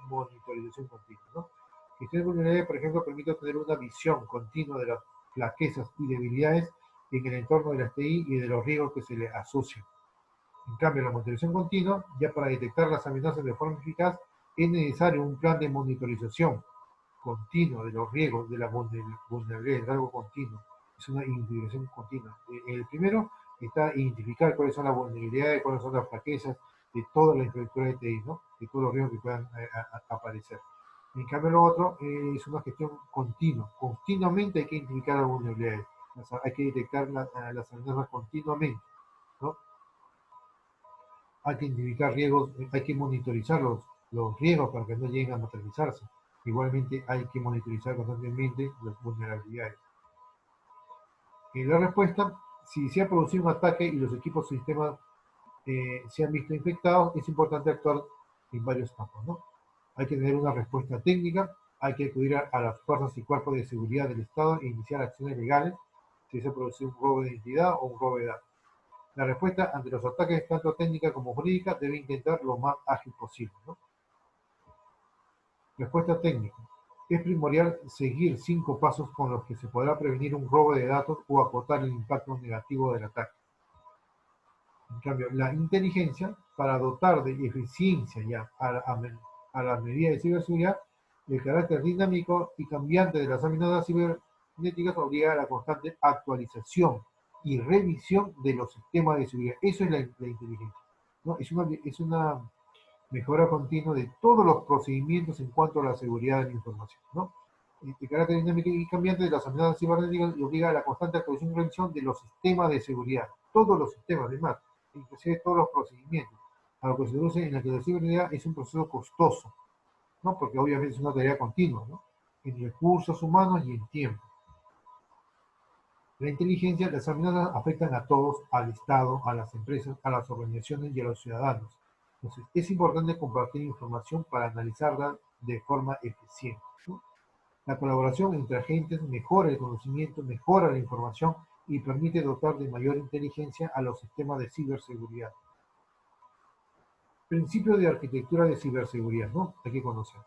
monitorización continua, ¿no? Gestión de vulnerabilidades, por ejemplo, permite obtener una visión continua de las flaquezas y debilidades en el entorno de las TI y de los riesgos que se le asocian. En cambio, la monitorización continua, ya para detectar las amenazas de forma eficaz, es necesario un plan de monitorización continuo de los riesgos de la vulnerabilidad, es algo continuo, es una investigación continua. El primero está identificar cuáles son las vulnerabilidades, cuáles son las flaquezas de toda la infraestructura de TI, ¿no? De todos los riesgos que puedan aparecer. En cambio, lo otro es una gestión continua. Continuamente hay que identificar las vulnerabilidades, hay que detectar las amenazas continuamente, ¿no? Hay que identificar riesgos, hay que monitorizar los riesgos para que no lleguen a materializarse. Igualmente hay que monitorizar constantemente las vulnerabilidades. En la respuesta, si se ha producido un ataque y los equipos o sistemas se han visto infectados, es importante actuar en varios campos, ¿no? Hay que tener una respuesta técnica, hay que acudir a las fuerzas y cuerpos de seguridad del Estado e iniciar acciones legales si se ha producido un robo de identidad o un robo de datos. La respuesta ante los ataques, tanto técnica como jurídica, debe intentar lo más ágil posible, ¿no? Respuesta técnica. Es primordial seguir 5 pasos con los que se podrá prevenir un robo de datos o acotar el impacto negativo del ataque. En cambio, la inteligencia, para dotar de eficiencia ya a las medidas de ciberseguridad, el carácter dinámico y cambiante de las amenazas cibernéticas obliga a la constante actualización y revisión de los sistemas de seguridad. Eso es la inteligencia, ¿no? Es una mejora continua de todos los procedimientos en cuanto a la seguridad de la información, ¿no? El carácter dinámico y cambiante de las amenazas cibernéticas obliga a la constante actualización y revisión de los sistemas de seguridad, todos los sistemas, además, inclusive todos los procedimientos, a lo que se reduce en la que la ciberseguridad es un proceso costoso, ¿no? Porque obviamente es una tarea continua, ¿no? En recursos humanos y en tiempo. La inteligencia, las amenazas afectan a todos, al Estado, a las empresas, a las organizaciones y a los ciudadanos. Entonces, es importante compartir información para analizarla de forma eficiente, ¿no? La colaboración entre agentes mejora el conocimiento, mejora la información y permite dotar de mayor inteligencia a los sistemas de ciberseguridad. Principio de arquitectura de ciberseguridad, ¿no? Hay que conocer.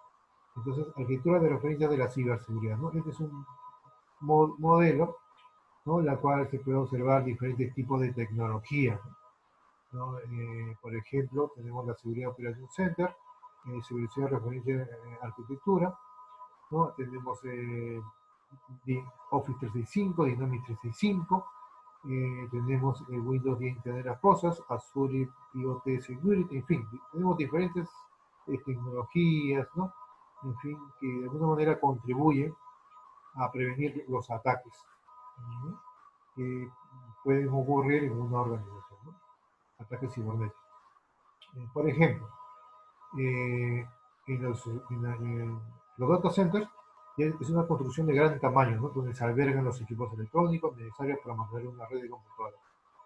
Entonces, arquitectura de referencia de la ciberseguridad, ¿no? Este es un modelo, ¿no? La cual se puede observar diferentes tipos de tecnología, ¿no? Por ejemplo, tenemos la Seguridad Operation Center, seguridad de referencia arquitectura, ¿no? Tenemos Office 365, Dynamics 365, tenemos Windows 10 Internet de las Cosas, Azure IoT Security, en fin, tenemos diferentes tecnologías, ¿no? En fin, que de alguna manera contribuyen a prevenir los ataques, ¿no? que pueden ocurrir en una organización, ¿no? Ataques cibernéticos. Por ejemplo, eh, en los data centers es una construcción de gran tamaño, ¿no? Donde se albergan los equipos electrónicos necesarios para mantener una red de computadoras.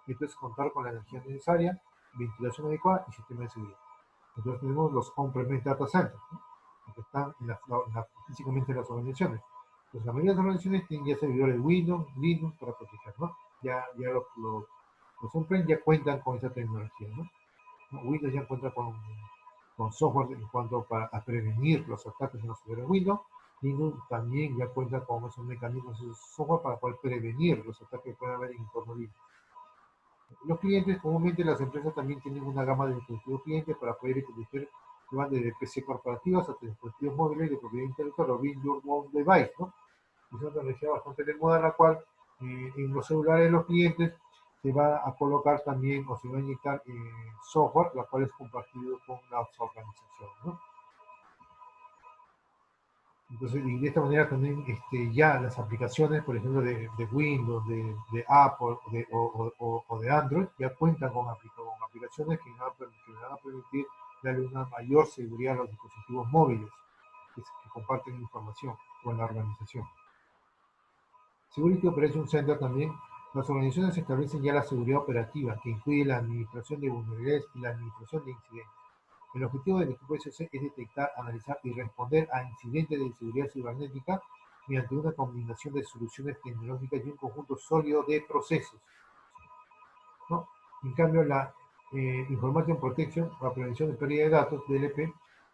Esto es contar con la energía necesaria, ventilación adecuada y sistema de seguridad. Entonces tenemos los on-premise data centers, ¿no? Que están físicamente en las organizaciones. Pues la mayoría de las organizaciones tienen ya servidores Windows, Linux para proteger, ¿no? Ya los on-premise ya cuentan con esa tecnología, ¿no? Windows ya cuenta con software en cuanto a prevenir los ataques en los servidores Windows. Linux también ya cuenta con esos mecanismos, esos software para poder prevenir los ataques que pueden haber en entorno Linux. Los clientes, comúnmente las empresas también tienen una gama de dispositivos clientes para poder utilizar que van desde PC corporativas hasta dispositivos móviles de propiedad intelectual o Bring Your Own Device, ¿no? Es una tecnología bastante de moda, la cual en los celulares de los clientes se va a colocar también o se va a inyectar software, la cual es compartido con las organizaciones, ¿no? Entonces, y de esta manera también ya las aplicaciones, por ejemplo, de Windows, de Apple o de Android, ya cuentan con aplicaciones que van a permitir darle una mayor seguridad a los dispositivos móviles que comparten información con la organización. Security Operations Center también, las organizaciones establecen ya la seguridad operativa, que incluye la administración de vulnerabilidades y la administración de incidentes. El objetivo del equipo SOC es detectar, analizar y responder a incidentes de seguridad cibernética mediante una combinación de soluciones tecnológicas y un conjunto sólido de procesos, ¿no? En cambio, la Information Protection, la prevención de pérdida de datos, DLP,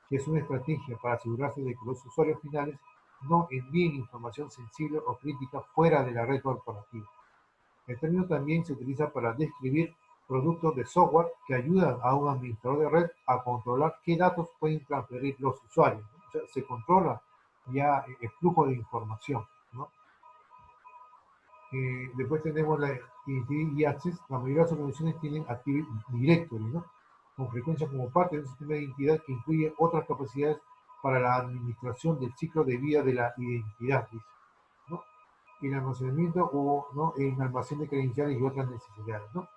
que es una estrategia para asegurarse de que los usuarios finales no envíen información sensible o crítica fuera de la red corporativa. El término también se utiliza para describir productos de software que ayudan a un administrador de red a controlar qué datos pueden transferir los usuarios, ¿no? O sea, se controla ya el flujo de información, ¿no? Después tenemos la Identity Access. La mayoría de las organizaciones tienen Active Directory, ¿no? Con frecuencia como parte de un sistema de identidad que incluye otras capacidades para la administración del ciclo de vida de la identidad, ¿no? El almacenamiento o, ¿no?, el almacén de credenciales y otras necesidades, ¿no?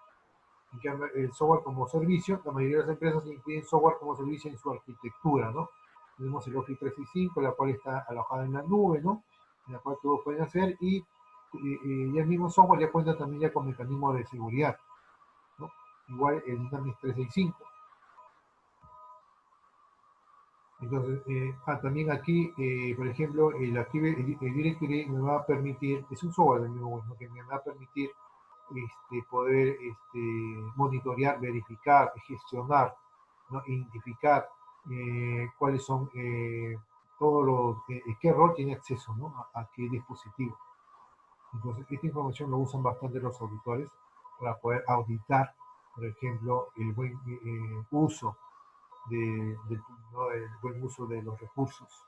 En cambio, el software como servicio, la mayoría de las empresas incluyen software como servicio en su arquitectura, ¿no? Tenemos el Office 365, la cual está alojada en la nube, ¿no? En la cual todos pueden hacer y el mismo software ya cuenta también ya con mecanismos de seguridad, ¿no? Igual el Dynamics 365. Entonces, también aquí, por ejemplo, el Directory me va a permitir, es un software del mismo bueno, que me va a permitir poder monitorear, verificar, gestionar, ¿no? Identificar cuáles son todos los, qué rol tiene acceso, ¿no?, a qué dispositivo. Entonces, esta información lo usan bastante los auditores para poder auditar, por ejemplo, el buen uso ¿no?, el buen uso de los recursos,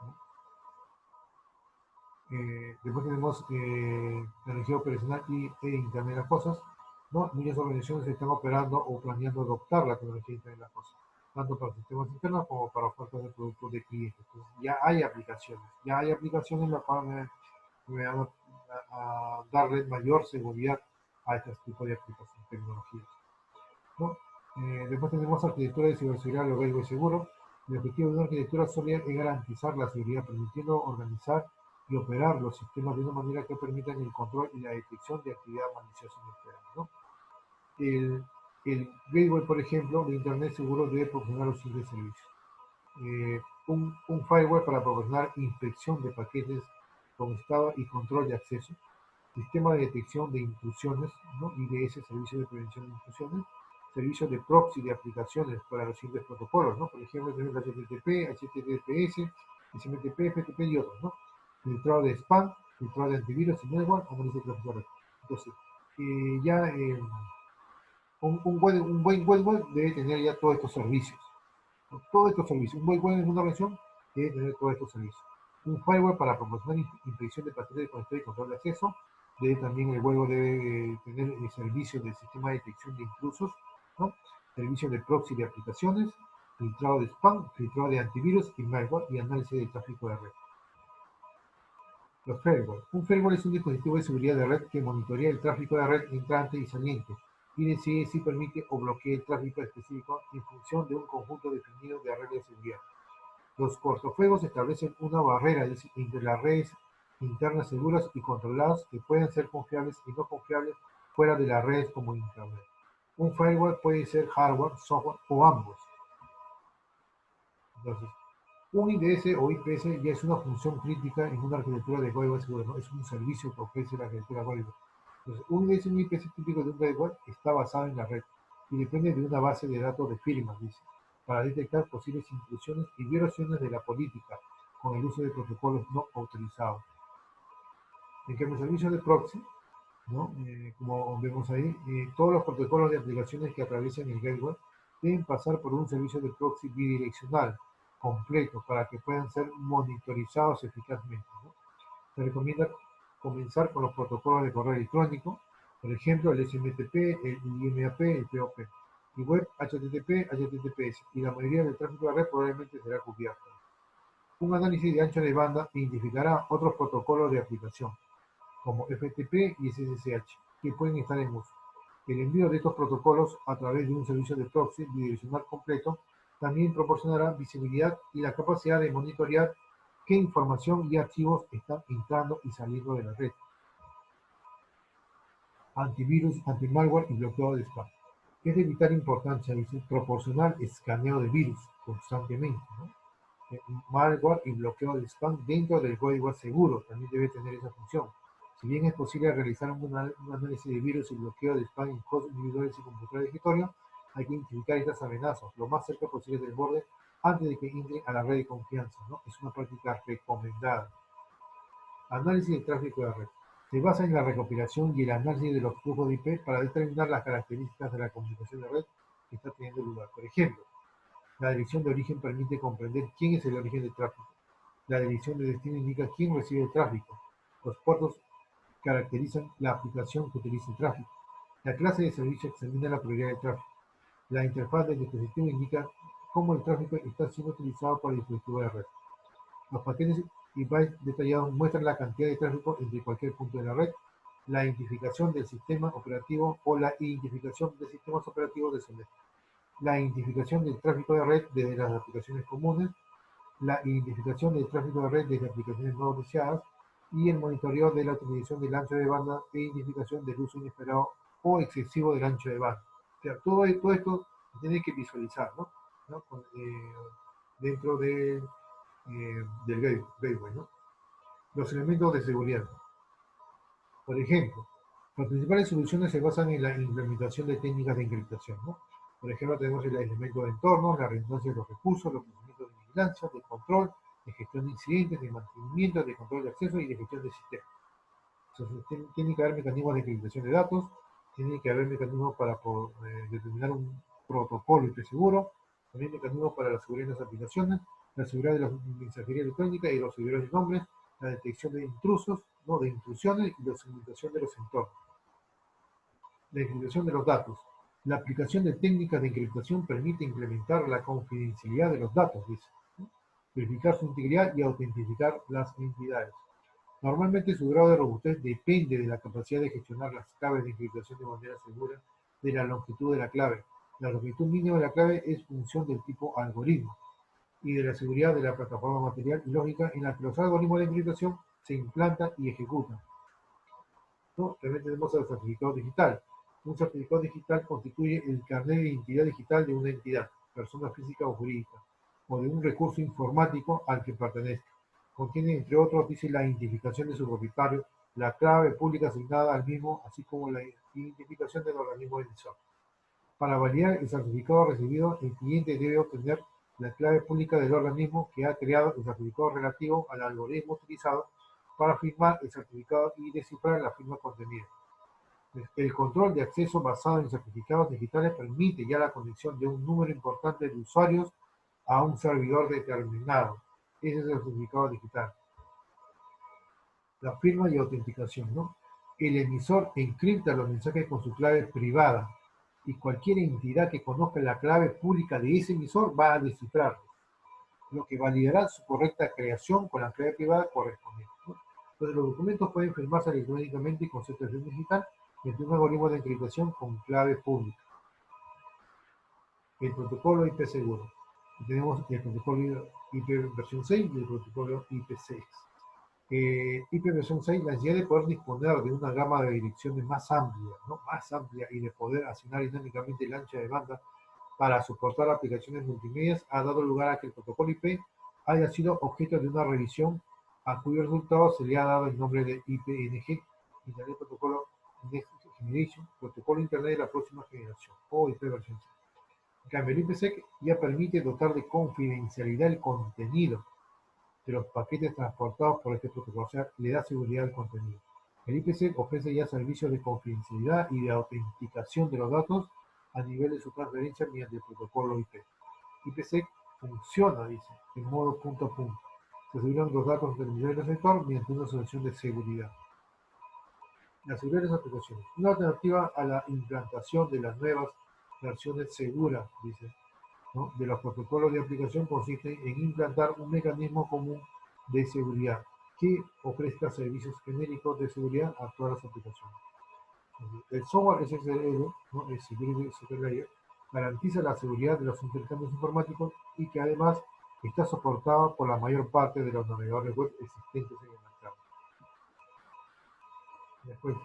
¿no? Después tenemos energía operacional e Internet de las Cosas, ¿no? Muchas organizaciones están operando o planeando adoptar la tecnología de Internet de las Cosas, tanto para sistemas internos como para ofertas de productos de clientes. Entonces, ya hay aplicaciones en las cuales me van a darle mayor seguridad a este tipo de aplicaciones, tecnologías, ¿no? Después tenemos arquitectura de ciberseguridad, lo riesgo y seguro. El objetivo de una arquitectura sólida es garantizar la seguridad, permitiendo organizar y operar los sistemas de una manera que permitan el control y la detección de actividad maliciosa inesperada, ¿no? El, el gateway, por ejemplo, de Internet seguro debe proporcionar los siguientes servicios. Un firewall para proporcionar inspección de paquetes con estado y control de acceso, sistema de detección de intrusiones, ¿no?, IDS, servicio de prevención de intrusiones, servicio de proxy de aplicaciones para los siguientes protocolos, ¿no? Por ejemplo, tenemos HTTP, HTTPS, SMTP, FTP y otros, ¿no? Filtrado de spam, filtrado de antivirus y network, análisis de tráfico red. Entonces, ya un buen web debe tener ya todos estos servicios, ¿no? Todos estos servicios. Un buen web en una versión debe tener todos estos servicios. Un firewall para proporcionar inspección de paquetes de conector y control de acceso. También el juego debe tener el servicio del sistema de detección de intrusos, ¿no? Servicio de proxy de aplicaciones, filtrado de spam, filtrado de antivirus y malware y análisis de tráfico de red. Los firewall. Un firewall es un dispositivo de seguridad de red que monitorea el tráfico de red entrante y saliente y decide si permite o bloquea el tráfico específico en función de un conjunto definido de reglas de seguridad. Los cortafuegos establecen una barrera entre las redes internas seguras y controladas que pueden ser confiables y no confiables fuera de las redes como Internet. Un firewall puede ser hardware, software o ambos. Entonces, un IDS o IPS ya es una función crítica en una arquitectura de código seguro, ¿no? Es un servicio que ofrece la arquitectura de código. Entonces, un IDS o un IPS típico de un firewall está basado en la red y depende de una base de datos de firmas, dice, para detectar posibles intrusiones y violaciones de la política con el uso de protocolos no autorizados. En cambio, el servicio de proxy, ¿no? Como vemos ahí, todos los protocolos de aplicaciones que atraviesen el gateway deben pasar por un servicio de proxy bidireccional completo para que puedan ser monitorizados eficazmente, ¿no? Se recomienda comenzar con los protocolos de correo electrónico, por ejemplo, el SMTP, el IMAP, el POP, y web HTTP, HTTPS, y la mayoría del tráfico de red probablemente será cubierto. Un análisis de ancho de banda identificará otros protocolos de aplicación, como FTP y SSH, que pueden estar en uso. El envío de estos protocolos a través de un servicio de proxy bidireccional completo también proporcionará visibilidad y la capacidad de monitorear qué información y archivos están entrando y saliendo de la red. Antivirus, antimalware y bloqueo de spam. Es de vital importancia proporcionar escaneo de virus constantemente, ¿no? Malware y bloqueo de spam dentro del código seguro también debe tener esa función. Si bien es posible realizar un análisis de virus y bloqueo de spam en hosts individuales y computadoras de escritorio, hay que identificar estas amenazas lo más cerca posible del borde antes de que entren a la red de confianza, ¿no? Es una práctica recomendada. Análisis de tráfico de red. Se basa en la recopilación y el análisis de los flujos de IP para determinar las características de la comunicación de red que está teniendo lugar. Por ejemplo, la dirección de origen permite comprender quién es el origen del tráfico. La dirección de destino indica quién recibe el tráfico. Los puertos caracterizan la aplicación que utiliza el tráfico. La clase de servicio examina la prioridad del tráfico. La interfaz del dispositivo indica cómo el tráfico está siendo utilizado por el dispositivo de red. Los paquetes y bytes detallados muestran la cantidad de tráfico entre cualquier punto de la red, la identificación del sistema operativo o la identificación de sistemas operativos de semestre, la identificación del tráfico de red desde las aplicaciones comunes, la identificación del tráfico de red desde aplicaciones no deseadas y el monitoreo de la utilización del ancho de banda e identificación del uso inesperado o excesivo del ancho de banda. O sea, todo esto se tiene que visualizar, ¿no? ¿No? Dentro del gateway, ¿no? Los elementos de seguridad. Por ejemplo, las principales soluciones se basan en la implementación de técnicas de encriptación, ¿no? Por ejemplo, tenemos el aislamiento de entornos, la redundancia de los recursos, los procedimientos de vigilancia, de control, de gestión de incidentes, de mantenimiento, de control de acceso y de gestión de sistemas. Entonces, tiene que haber mecanismos de encriptación de datos, tiene que haber mecanismos para determinar un protocolo IP seguro, también mecanismos para la seguridad de las aplicaciones, la seguridad de la mensajería electrónica y los servidores de nombres, la detección de intrusos, ¿no? De intrusiones y la segmentación de los entornos. La encriptación de los datos. La aplicación de técnicas de encriptación permite implementar la confidencialidad de los datos, dice, ¿no? Verificar su integridad y autentificar las entidades. Normalmente su grado de robustez depende de la capacidad de gestionar las claves de encriptación de manera segura, de la longitud de la clave. La longitud mínima de la clave es función del tipo algoritmo y de la seguridad de la plataforma material y lógica en la que los algoritmos de encriptación se implantan y ejecutan, ¿no? También tenemos el certificado digital. Un certificado digital constituye el carnet de identidad digital de una entidad, persona física o jurídica, o de un recurso informático al que pertenezca. Contiene, entre otros, dice la identificación de su propietario, la clave pública asignada al mismo, así como la identificación del organismo emisor. Para validar el certificado recibido, el cliente debe obtener la clave pública del organismo que ha creado el certificado relativo al algoritmo utilizado para firmar el certificado y descifrar la firma contenida. El control de acceso basado en certificados digitales permite ya la conexión de un número importante de usuarios a un servidor determinado. Ese es el certificado digital. La firma y autenticación, ¿no? El emisor encripta los mensajes con su clave privada y cualquier entidad que conozca la clave pública de ese emisor va a descifrarlo, lo que validará su correcta creación con la clave privada correspondiente, ¿no? Entonces, los documentos pueden firmarse electrónicamente y con certificación digital mediante un algoritmo de encriptación con clave pública. El protocolo IP seguro. Tenemos el protocolo IP versión 6 y el protocolo IP6. IP versión 6, la necesidad de poder disponer de una gama de direcciones más amplia, ¿no? Más amplia, y de poder asignar dinámicamente el ancho de banda para soportar aplicaciones multimedia ha dado lugar a que el protocolo IP haya sido objeto de una revisión a cuyo resultado se le ha dado el nombre de IPNG, Internet Protocolo Next Generation, Protocolo Internet de la próxima generación, o IP versión 6. En cambio, el IPsec ya permite dotar de confidencialidad el contenido de los paquetes transportados por este protocolo, o sea, le da seguridad al contenido. El IPsec ofrece ya servicios de confidencialidad y de autenticación de los datos a nivel de su transferencia mediante el protocolo IP. IPsec funciona, dice, en modo punto a punto. Se aseguran los datos del nivel del sector mediante una solución de seguridad. La seguridad de las aplicaciones. Una alternativa a la implantación de las nuevas versiones seguras, dice, ¿no?, de los protocolos de aplicación consiste en implantar un mecanismo común de seguridad que ofrezca servicios genéricos de seguridad a todas las aplicaciones. El software SSL, ¿no?, el Security Software Layer, garantiza la seguridad de los intercambios informáticos y que además está soportado por la mayor parte de los navegadores web existentes en el mercado. Después,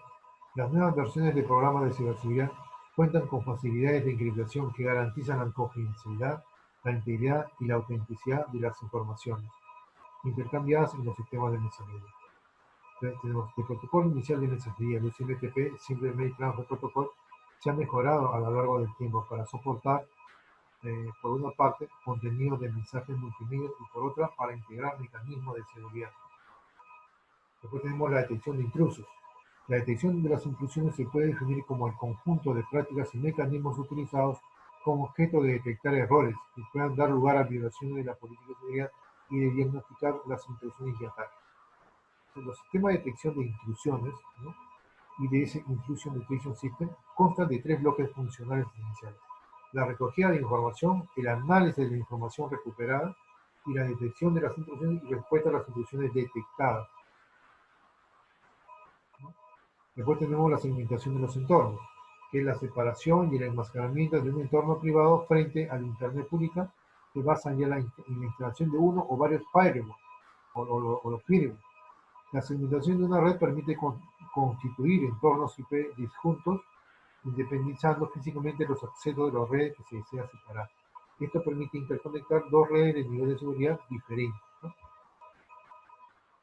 las nuevas versiones de programas de ciberseguridad cuentan con facilidades de encriptación que garantizan la confidencialidad, la integridad y la autenticidad de las informaciones intercambiadas en los sistemas de mensajería. Entonces, tenemos el protocolo inicial de mensajería, el SMTP, Simple Mail Transfer Protocol, se ha mejorado a lo largo del tiempo para soportar, por una parte, contenido de mensajes multimedia y por otra, para integrar mecanismos de seguridad. Después tenemos la detección de intrusos. La detección de las intrusiones se puede definir como el conjunto de prácticas y mecanismos utilizados con objeto de detectar errores que puedan dar lugar a violaciones de la política de seguridad y de diagnosticar las intrusiones y ataques. Los sistemas de detección de intrusiones, ¿no?, y de ese Intrusion Detection System constan de tres bloques funcionales esenciales: la recogida de información, el análisis de la información recuperada y la detección de las intrusiones y respuesta a las intrusiones detectadas. Después tenemos la segmentación de los entornos, que es la separación y el enmascaramiento de un entorno privado frente a la Internet pública, que basan ya en la instalación de uno o varios firewalls o los firewalls. La segmentación de una red permite constituir entornos IP disjuntos, independizando físicamente los accesos de las redes que se desea separar. Esto permite interconectar dos redes de nivel de seguridad diferentes, ¿no?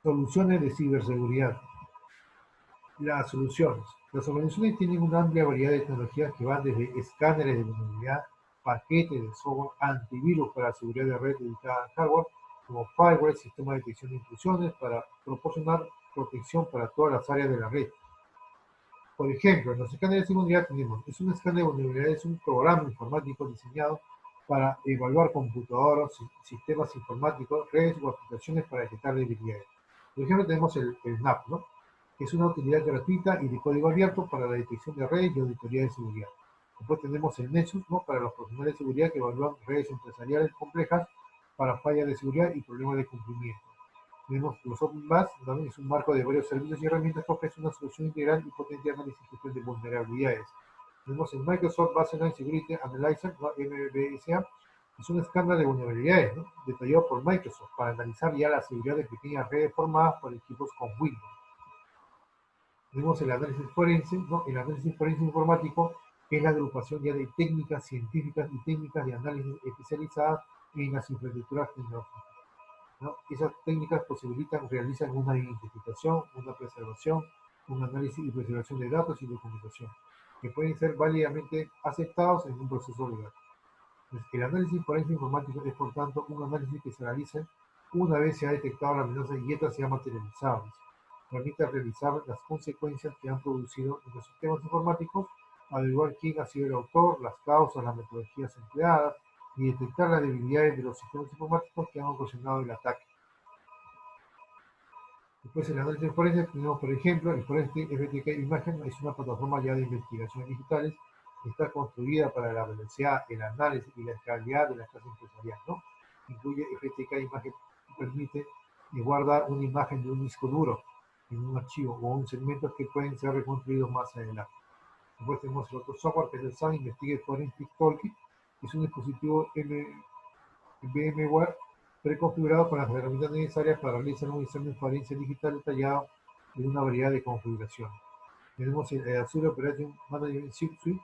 Soluciones de ciberseguridad. Las soluciones. Las organizaciones tienen una amplia variedad de tecnologías que van desde escáneres de vulnerabilidad, paquetes de software, antivirus para seguridad de red dedicada al hardware, como firewall, sistema de detección de intrusiones para proporcionar protección para todas las áreas de la red. Por ejemplo, en los escáneres de seguridad tenemos, es un escáner de vulnerabilidad, es un programa informático diseñado para evaluar computadoras, sistemas informáticos, redes o aplicaciones para detectar debilidades. Por ejemplo, tenemos el NAP, ¿no?, que es una utilidad gratuita y de código abierto para la detección de redes y auditoría de seguridad. Después tenemos el Nexus, ¿no?, para los profesionales de seguridad que evalúan redes empresariales complejas para fallas de seguridad y problemas de cumplimiento. Tenemos los OpenBAS, también es un marco de varios servicios y herramientas que ofrece una solución integral y potente de análisis y gestión de vulnerabilidades. Tenemos el Microsoft Baseline Security Analyzer, ¿no?, MBSA, es un escáner de vulnerabilidades, ¿no?, detallado por Microsoft para analizar ya la seguridad de pequeñas redes formadas por equipos con Windows. Tenemos el análisis forense, ¿no? El análisis forense informático es la agrupación ya de técnicas científicas y técnicas de análisis especializadas en las infraestructuras tecnológicas, ¿no? Esas técnicas realizan una identificación, una preservación, un análisis y preservación de datos y documentación, que pueden ser válidamente aceptados en un proceso legal. Entonces, el análisis forense informático es, por tanto, un análisis que se realiza una vez se ha detectado la amenaza y esta se ha materializado. Permite realizar las consecuencias que han producido en los sistemas informáticos, averiguar quién ha sido el autor, las causas, las metodologías empleadas y detectar las debilidades de los sistemas informáticos que han ocasionado el ataque. Después, el análisis forense, tenemos, por ejemplo, el Forensic FTK Imagen es una plataforma ya de investigaciones digitales que está construida para la velocidad, el análisis y la escalabilidad de la clase empresarial, ¿no? Incluye FTK Imagen que permite guardar una imagen de un disco duro en un archivo o en segmentos que pueden ser reconstruidos más adelante. Después tenemos el otro software que es el SAM Investigative Forensic Toolkit, que es un dispositivo VMware preconfigurado con las herramientas necesarias para realizar un examen forense digital detallado en una variedad de configuraciones. Tenemos el Azure Operation Management Suite,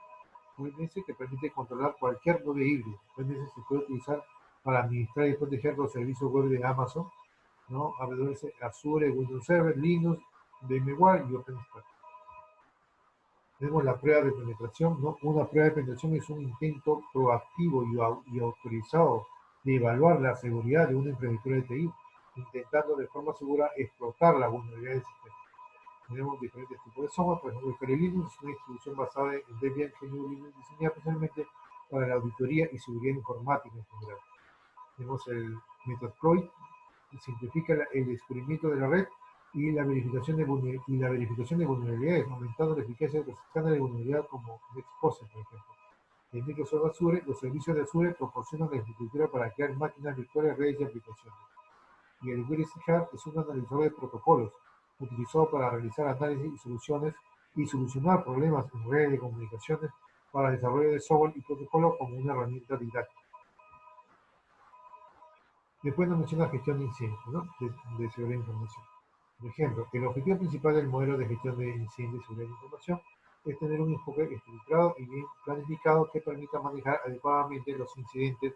OMS, que permite controlar cualquier nube híbrida. OMS se puede utilizar para administrar y proteger los servicios web de Amazon, ¿no? AWS, Azure, Windows Server, Linux, VMware y OpenStack. Tenemos la prueba de penetración, ¿no? Una prueba de penetración es un intento proactivo y autorizado de evaluar la seguridad de una infraestructura de TI, intentando de forma segura explotar la vulnerabilidad del sistema. Tenemos diferentes tipos de software, por ejemplo, el Kali Linux es una distribución basada en Debian GNU Linux diseñada especialmente para la auditoría y seguridad informática en general. Tenemos el Metasploit, que simplifica el descubrimiento de la red y la verificación de vulnerabilidades, aumentando la eficacia de los escáneres de vulnerabilidad como Nextpose, por ejemplo. En Microsoft Azure, los servicios de Azure proporcionan la infraestructura para crear máquinas virtuales, redes y aplicaciones. Y el WSHard es un analizador de protocolos, utilizado para realizar análisis y solucionar problemas en redes de comunicaciones para el desarrollo de software y protocolos como una herramienta didáctica. Después nos menciona gestión de incidentes, ¿no? de seguridad de información. Por ejemplo, el objetivo principal del modelo de gestión de incidentes y seguridad de información es tener un enfoque estructurado y bien planificado que permita manejar adecuadamente los incidentes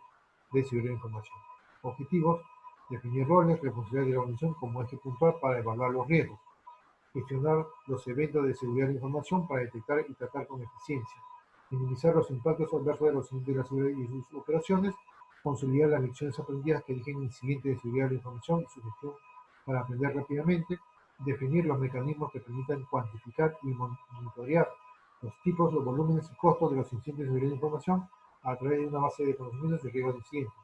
de seguridad de información. Objetivos: definir roles, responsabilidades de la organización como eje puntual para evaluar los riesgos, gestionar los eventos de seguridad de información para detectar y tratar con eficiencia, minimizar los impactos adversos de los incidentes de la seguridad y sus operaciones, consolidar las lecciones aprendidas que eligen incidentes de seguridad de la información y su gestión para aprender rápidamente, definir los mecanismos que permitan cuantificar y monitorear los tipos, los volúmenes y costos de los incidentes de seguridad de información a través de una base de conocimientos y riesgos de incidentes,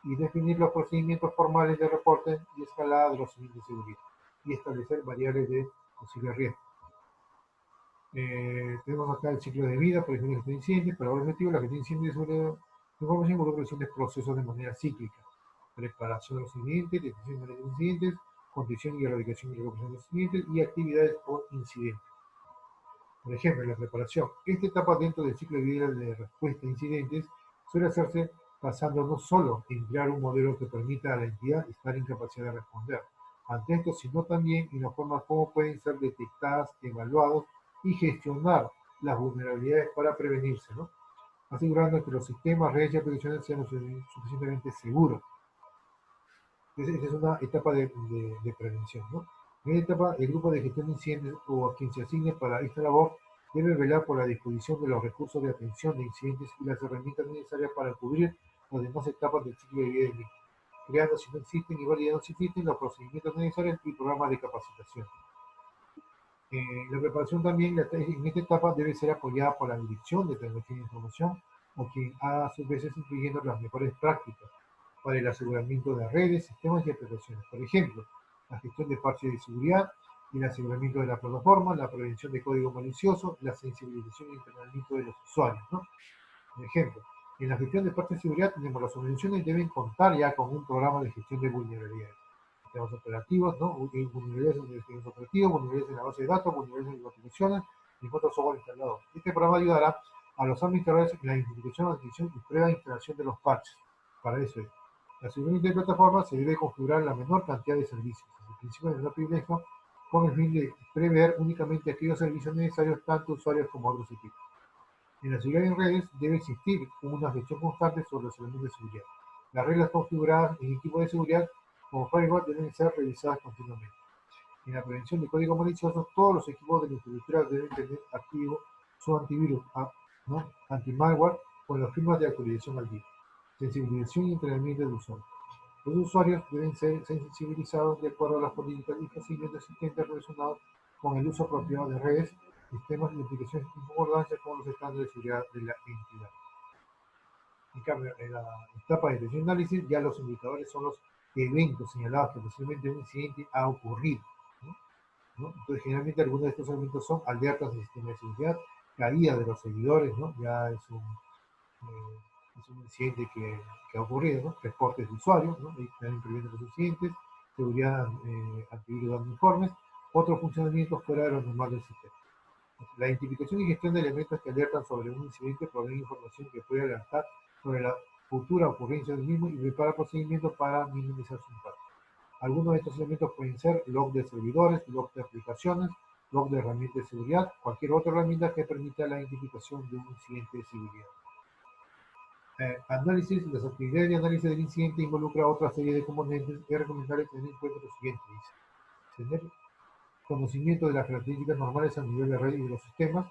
y definir los procedimientos formales de reporte y escalada de los incidentes de seguridad, y establecer variables de posible riesgo. Tenemos acá el ciclo de vida, por ejemplo, de incidentes. Para el objetivo, la gestión de incidentes sobre la información involucra diferentes procesos de manera cíclica: preparación de los incidentes, detección de los incidentes, contención y erradicación y recuperación de los incidentes, y actividades por incidente. Por ejemplo, la preparación. Esta etapa dentro del ciclo de vida de respuesta a incidentes suele hacerse basando no solo en crear un modelo que permita a la entidad estar en capacidad de responder ante esto, sino también en la forma como pueden ser detectadas, evaluados y gestionar las vulnerabilidades para prevenirse, ¿no? Asegurando que los sistemas, redes y aplicaciones sean suficientemente seguros. Esa es una etapa de prevención, ¿no? En esta etapa, el grupo de gestión de incidentes o a quien se asigne para esta labor debe velar por la disposición de los recursos de atención de incidentes y las herramientas necesarias para cubrir las demás etapas del ciclo de vida del mismo, creando, si no existen, y validando si existen, los procedimientos necesarios y programas de capacitación. La preparación también en esta etapa debe ser apoyada por la Dirección de Tecnología de Información o quien a sus veces incluyendo las mejores prácticas para el aseguramiento de redes, sistemas y aplicaciones. Por ejemplo, la gestión de parches de seguridad, el aseguramiento de la plataforma, la prevención de código malicioso, la sensibilización y entrenamiento de los usuarios, ¿no? Por ejemplo, en la gestión de parches de seguridad tenemos las organizaciones deben contar ya con un programa de gestión de vulnerabilidades. Sistemas operativos, ¿no? Vulnerabilidades en los sistemas operativos, vulnerabilidades en la base de datos, vulnerabilidades en las aplicaciones y otros software instalado. Este programa ayudará a los administradores en la identificación, adquisición y prueba de instalación de los parches. Para eso es. La seguridad de plataforma se debe configurar la menor cantidad de servicios, el principio de no privilegio, con el fin de prever únicamente aquellos servicios necesarios tanto usuarios como otros equipos. En la seguridad en redes debe existir una gestión constante sobre los elementos de seguridad. Las reglas configuradas en equipos de seguridad como firewall deben ser revisadas continuamente. En la prevención de código malicioso, todos los equipos de la infraestructura deben tener activo su antivirus, ¿no? Anti-malware con los firmas de actualización al día. Sensibilización y entrenamiento del usuario. Los usuarios deben ser sensibilizados de acuerdo a las políticas y procedimientos existentes relacionados con el uso apropiado de redes, sistemas y aplicaciones en concordancia con los estándares de seguridad de la entidad. En cambio, en la etapa de detección y análisis, ya los indicadores son los eventos señalados que posiblemente un incidente ha ocurrido, ¿no? ¿No? Entonces, generalmente algunos de estos elementos son alertas del sistema de seguridad, caída de los servidores, ¿no? Ya es un incidente que ha ocurrido, ¿no? Reportes de usuarios, ¿no? Y también previendo los incidentes, seguridad, antivirus dando informes, otros funcionamientos fuera de lo normal del sistema. La identificación y gestión de elementos que alertan sobre un incidente provee información que puede alertar sobre la futura ocurrencia del mismo y prepara procedimientos para minimizar su impacto. Algunos de estos elementos pueden ser log de servidores, log de aplicaciones, log de herramientas de seguridad, cualquier otra herramienta que permita la identificación de un incidente de seguridad. Análisis, las actividades de análisis del incidente involucra otra serie de componentes. Es recomendable tener en cuenta lo siguiente, dice, tener conocimiento de las características normales a nivel de red y de los sistemas.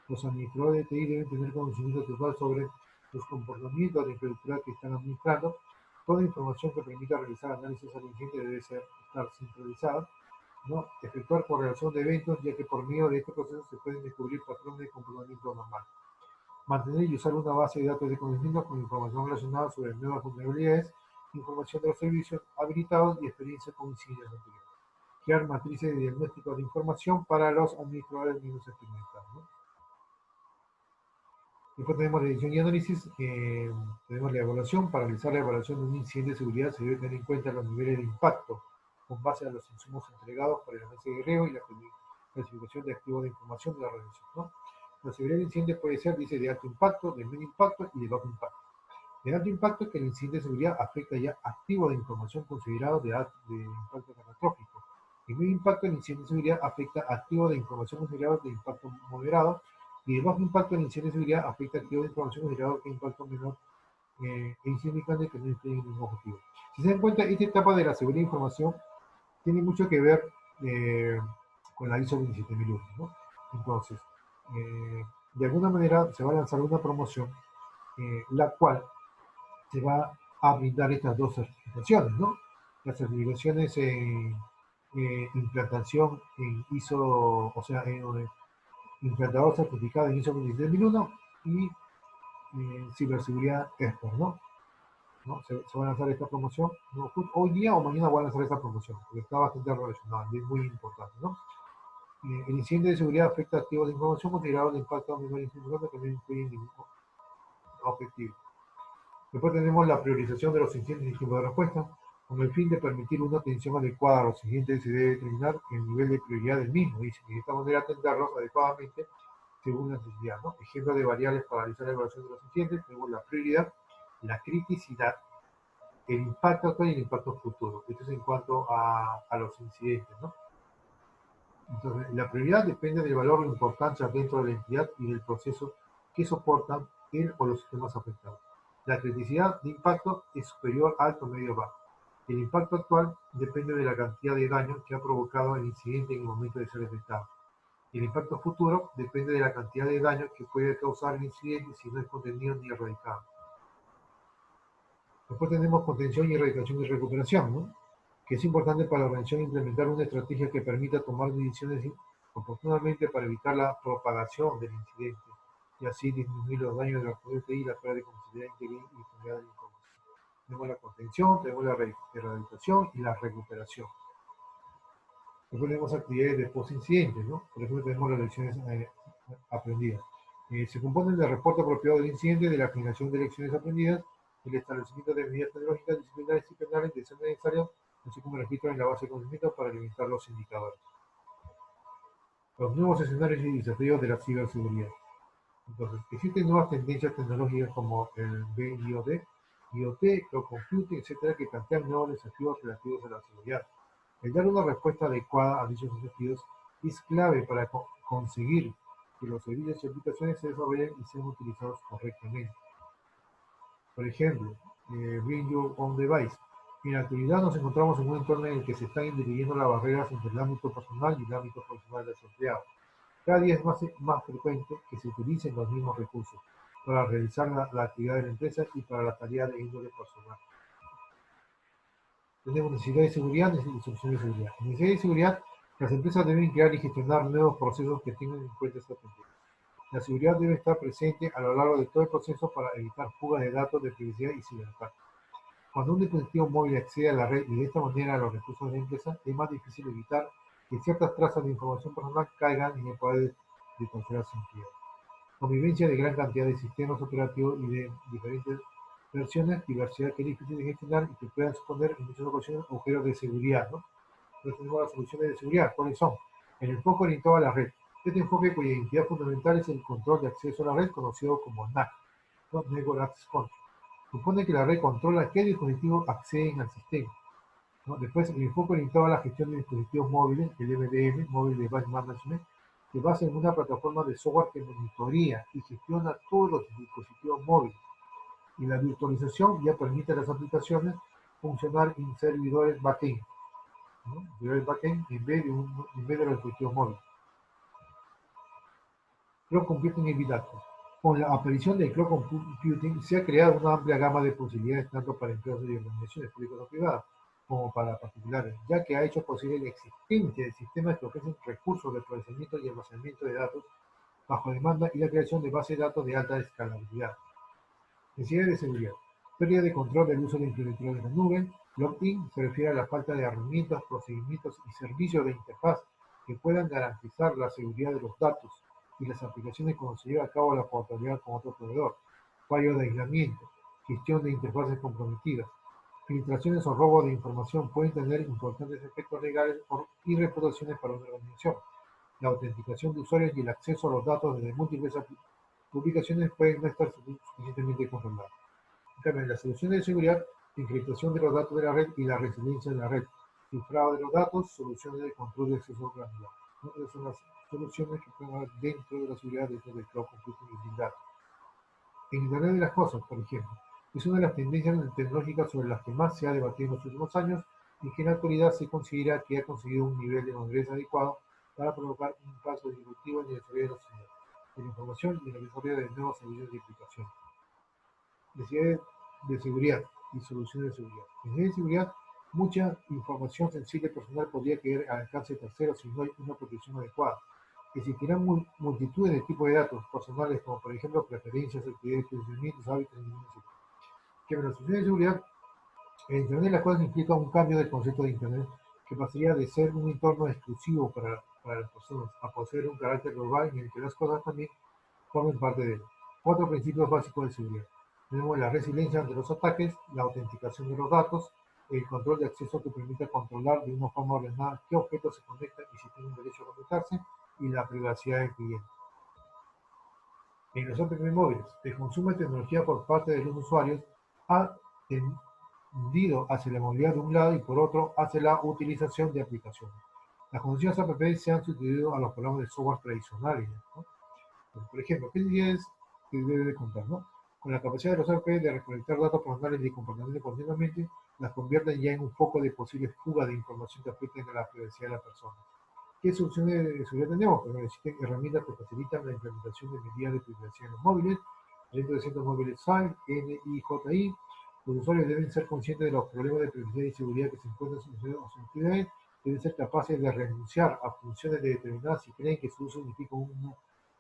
Los administradores de TI deben tener conocimiento total sobre los comportamientos de infraestructura que están administrando. Toda información que permita realizar análisis al incidente debe estar centralizada, ¿no? Efectuar correlación de eventos, ya que por medio de este proceso se pueden descubrir patrones de comportamiento normal. Mantener y usar una base de datos de conocimientos con información relacionada sobre nuevas vulnerabilidades, información de los servicios habilitados y experiencia con incidentes anteriores. Crear matrices de diagnóstico de información para los administradores menos experimentados, ¿no? Después tenemos la edición y análisis, tenemos la evaluación. Para realizar la evaluación de un incidente de seguridad se debe tener en cuenta los niveles de impacto con base a los insumos entregados por el análisis de riesgo y la clasificación de activos de información de la organización, ¿no? La seguridad del incidente puede ser, dice, de alto impacto, de medio impacto y de bajo impacto. De alto impacto es que el incidente de seguridad afecta ya activos de información considerados de impacto catastrófico. De medio impacto, el incidente de seguridad afecta activos de información considerados de impacto moderado. Y de bajo impacto, el incidente de seguridad afecta activos de información considerados de impacto menor e insignificante que no influyen en ningún objetivo. Si se dan cuenta, esta etapa de la seguridad de información tiene mucho que ver con la ISO 27001, ¿no? Entonces, de alguna manera se va a lanzar una promoción, la cual se va a brindar estas dos certificaciones, ¿no? Las certificaciones en implantación en ISO, o sea, en implantador certificado en ISO 27001 y ciberseguridad expert, ¿no? ¿No? Se va a lanzar esta promoción, ¿no? Hoy día o mañana voy a lanzar esta promoción, porque está bastante relacionada y es muy importante, ¿no? El incidente de seguridad afecta a activos de información considerados de impacto a nivel institucional que no incluyen ningún objetivo. Después tenemos la priorización de los incidentes y tiempo de respuesta. Con el fin de permitir una atención adecuada a los incidentes, se debe determinar el nivel de prioridad del mismo, y de esta manera atenderlos adecuadamente según la necesidad, ¿no? Ejemplo de variables para realizar la evaluación de los incidentes: tenemos la prioridad, la criticidad, el impacto actual y el impacto futuro. Esto es en cuanto a los incidentes, ¿no? Entonces, la prioridad depende del valor de importancia dentro de la entidad y del proceso que soportan él o los sistemas afectados. La criticidad de impacto es superior, alto, medio, bajo. El impacto actual depende de la cantidad de daño que ha provocado el incidente en el momento de ser detectado. El impacto futuro depende de la cantidad de daño que puede causar el incidente si no es contenido ni erradicado. Después tenemos contención y erradicación y recuperación, ¿no? Que es importante para la organización implementar una estrategia que permita tomar decisiones oportunamente para evitar la propagación del incidente y así disminuir los daños de la red y la pérdida de confidencialidad y integridad de la información. Tenemos la contención, tenemos la erradicación y la recuperación. Después tenemos actividades de post-incidente, ¿no? Por ejemplo, tenemos las lecciones aprendidas. Se componen del reporte apropiado del incidente, de la generación de lecciones aprendidas, el establecimiento de medidas tecnológicas, disciplinarias y penales de ser necesario, así como el registro en la base de conocimiento para alimentar los indicadores. Los nuevos escenarios y desafíos de la ciberseguridad. Entonces, existen nuevas tendencias tecnológicas como el BIOD, IoT, Cloud Computing, etcétera, que plantean nuevos desafíos relativos a la seguridad. El dar una respuesta adecuada a dichos desafíos es clave para conseguir que los servicios y aplicaciones se desarrollen y sean utilizados correctamente. Por ejemplo, Bring Your Own Device. En la actualidad nos encontramos en un entorno en el que se están dividiendo las barreras entre el ámbito personal y el ámbito profesional de los empleados. Cada día es más frecuente que se utilicen los mismos recursos para realizar la actividad de la empresa y para la tarea de índole personal. Tenemos necesidad de seguridad y solución de seguridad. En necesidad de seguridad, las empresas deben crear y gestionar nuevos procesos que tengan en cuenta esta tendencia. La seguridad debe estar presente a lo largo de todo el proceso para evitar fugas de datos de privacidad y ciberataques. Cuando un dispositivo móvil accede a la red y de esta manera a los recursos de la empresa, es más difícil evitar que ciertas trazas de información personal caigan en el poder de terceras entidades. Convivencia de gran cantidad de sistemas operativos y de diferentes versiones, diversidad que es difícil de gestionar y que puedan suponer en muchas ocasiones agujeros de seguridad, ¿no? Entonces tenemos las soluciones de seguridad. ¿Cuáles son? El enfoque orientado a la red. Este enfoque, cuya identidad fundamental es el control de acceso a la red, conocido como NAC, ¿no? Network Access Control. Supone que la red controla qué dispositivos acceden al sistema, ¿no? Después, el enfoque orientado a la gestión de dispositivos móviles, el MDM, Mobile Device Management, que basa en una plataforma de software que monitorea y gestiona todos los dispositivos móviles. Y la virtualización ya permite a las aplicaciones funcionar en servidores backend, ¿no? Servidores backend en vez de los dispositivos móviles. Cloud Computing y Big Data. Con la aparición del Cloud Computing se ha creado una amplia gama de posibilidades tanto para empresas y organizaciones públicas o privadas como para particulares, ya que ha hecho posible la existencia de sistemas que ofrecen recursos de procesamiento y almacenamiento de datos bajo demanda y la creación de bases de datos de alta escalabilidad. Necesidades de seguridad. Pérdida de control del uso de implementadores de la nube. Lock-in se refiere a la falta de herramientas, procedimientos y servicios de interfaz que puedan garantizar la seguridad de los datos y las aplicaciones cuando se lleva a cabo la portabilidad con otro proveedor. Fallo de aislamiento. Gestión de interfaces comprometidas. Filtraciones o robo de información pueden tener importantes efectos legales y reputaciones para una organización. La autenticación de usuarios y el acceso a los datos desde múltiples publicaciones pueden no estar suficientemente controlados. En cambio, las soluciones de seguridad, encriptación de los datos de la red y la resiliencia de la red, cifrado de los datos, soluciones de control de acceso granular. ¿No? Esas son las soluciones que pueden haber dentro de la seguridad, dentro del cloud computing y big data. En Internet de las Cosas, por ejemplo, es una de las tendencias tecnológicas sobre las que más se ha debatido en los últimos años y que en la actualidad se considera que ha conseguido un nivel de madurez adecuado para provocar un paso disruptivo en el desarrollo de la sociedad, de la información y en el desarrollo de nuevos servicios de aplicación. Necesidades de seguridad y soluciones de seguridad. Necesidades de seguridad, mucha información sensible personal podría caer al alcance de terceros si no hay una protección adecuada. Existirán multitudes de tipos de datos personales, como por ejemplo preferencias, actividades, posicionamientos, hábitos, etc. Que la solución de seguridad, el Internet de las cosas implica un cambio del concepto de Internet que pasaría de ser un entorno exclusivo para las personas a poseer un carácter global en el que las cosas también formen parte de él. Cuatro principios básicos de seguridad. Tenemos la resiliencia ante los ataques, la autenticación de los datos, el control de acceso que permite controlar de una forma ordenada qué objetos se conectan y si tienen derecho a conectarse, y la privacidad del cliente. En los APP móviles, el consumo de tecnología por parte de los usuarios ha tendido hacia la movilidad de un lado y por otro hacia la utilización de aplicaciones. Las conocidas APP se han sustituido a los programas de software tradicionales, ¿no? Por ejemplo, ¿qué es que debe de contar, no? Con la capacidad de los APP de recolectar datos personales y comportamiento continuamente, las convierten ya en un foco de posible fuga de información que afecten a la privacidad de la persona. ¿Qué soluciones de seguridad tenemos? Pues existen herramientas que facilitan la implementación de medidas de privacidad en los móviles, dentro de centros móviles SAI, NIJI. Los usuarios deben ser conscientes de los problemas de privacidad y seguridad que se encuentran en sus actividades, deben ser capaces de renunciar a funciones de determinadas si creen que su uso significa una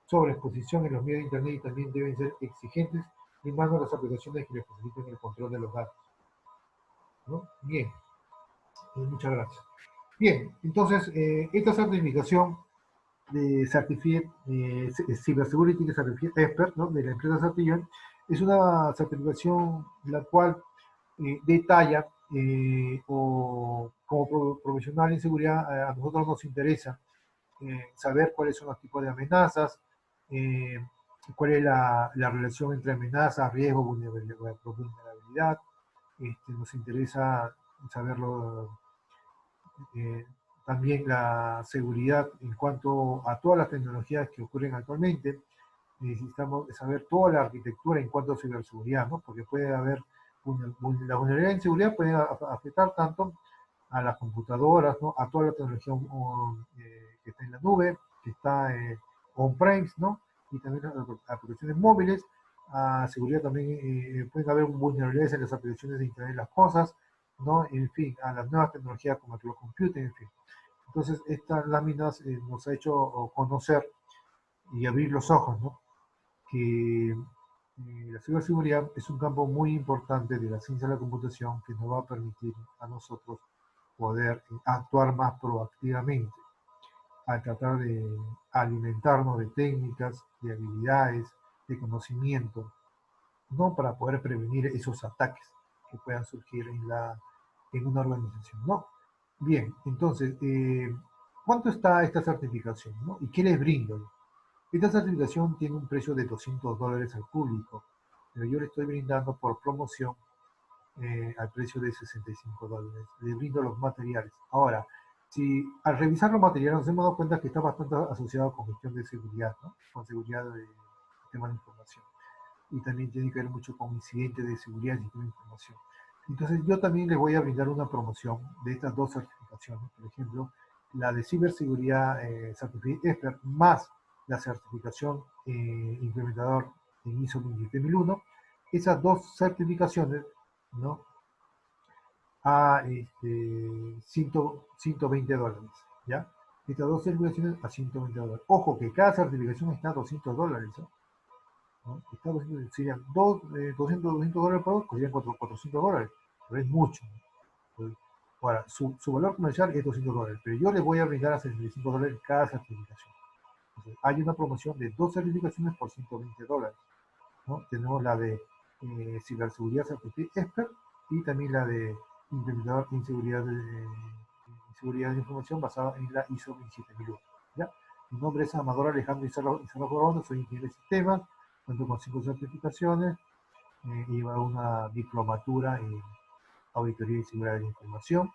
sobreexposición en los medios de Internet y también deben ser exigentes limando las aplicaciones que les faciliten el control de los datos, ¿no? Bien, muchas gracias. Bien, entonces, esta certificación de Certified Cybersecurity Certified Expert, ¿no? De la empresa Certillon, es una certificación la cual detalla o como profesional en seguridad a nosotros nos interesa saber cuáles son los tipos de amenazas, eh, cuál es la relación entre amenaza, riesgo, vulnerabilidad. Nos interesa saberlo eh, también la seguridad en cuanto a todas las tecnologías que ocurren actualmente. Necesitamos saber toda la arquitectura en cuanto a ciberseguridad, ¿no? Porque puede haber, la vulnerabilidad en seguridad puede afectar tanto a las computadoras, ¿no? A toda la tecnología que está en la nube, que está on-premise, ¿no? Y también a aplicaciones móviles. A seguridad también pueden haber vulnerabilidades en las aplicaciones de Internet de las Cosas, ¿no? En fin, a las nuevas tecnologías como el cloud computing, en fin. Entonces, estas láminas nos ha hecho conocer y abrir los ojos, ¿no? Que la ciberseguridad es un campo muy importante de la ciencia de la computación que nos va a permitir a nosotros poder actuar más proactivamente al tratar de alimentarnos de técnicas, de habilidades, de conocimiento, no para poder prevenir esos ataques que puedan surgir en una organización, ¿no? Bien, entonces, ¿Cuánto está esta certificación, ¿no? ¿Y qué les brindo? Esta certificación tiene un precio de $200 al público, pero yo le estoy brindando por promoción al precio de $65. Le brindo los materiales. Ahora, si al revisar los materiales nos hemos dado cuenta que está bastante asociado con gestión de seguridad, ¿no? Con seguridad de sistema de información. Y también tiene que ver mucho con incidentes de seguridad y sistema de información. Entonces yo también les voy a brindar una promoción de estas dos certificaciones. Por ejemplo, la de ciberseguridad Certificate Expert más la certificación implementador en ISO 27001. Esas dos certificaciones, ¿no? A $120, ¿ya? Estas dos certificaciones a $120. Ojo que cada certificación está a $200, ¿no? ¿No? Está 200, serían 200 dólares por dos, serían $400, pero es mucho, ¿no? Ahora, su valor comercial es $200, pero yo les voy a brindar a $65 cada certificación. Entonces, hay una promoción de dos certificaciones por $120, ¿no? Tenemos la de ciberseguridad Certificate Expert y también la de implementador en seguridad de información basada en la ISO 27001. ¿Ya? Mi nombre es Amador Alejandro Izarra Corona, soy ingeniero de sistemas, cuento con 5 certificaciones, y llevo una diplomatura en auditoría y seguridad de la información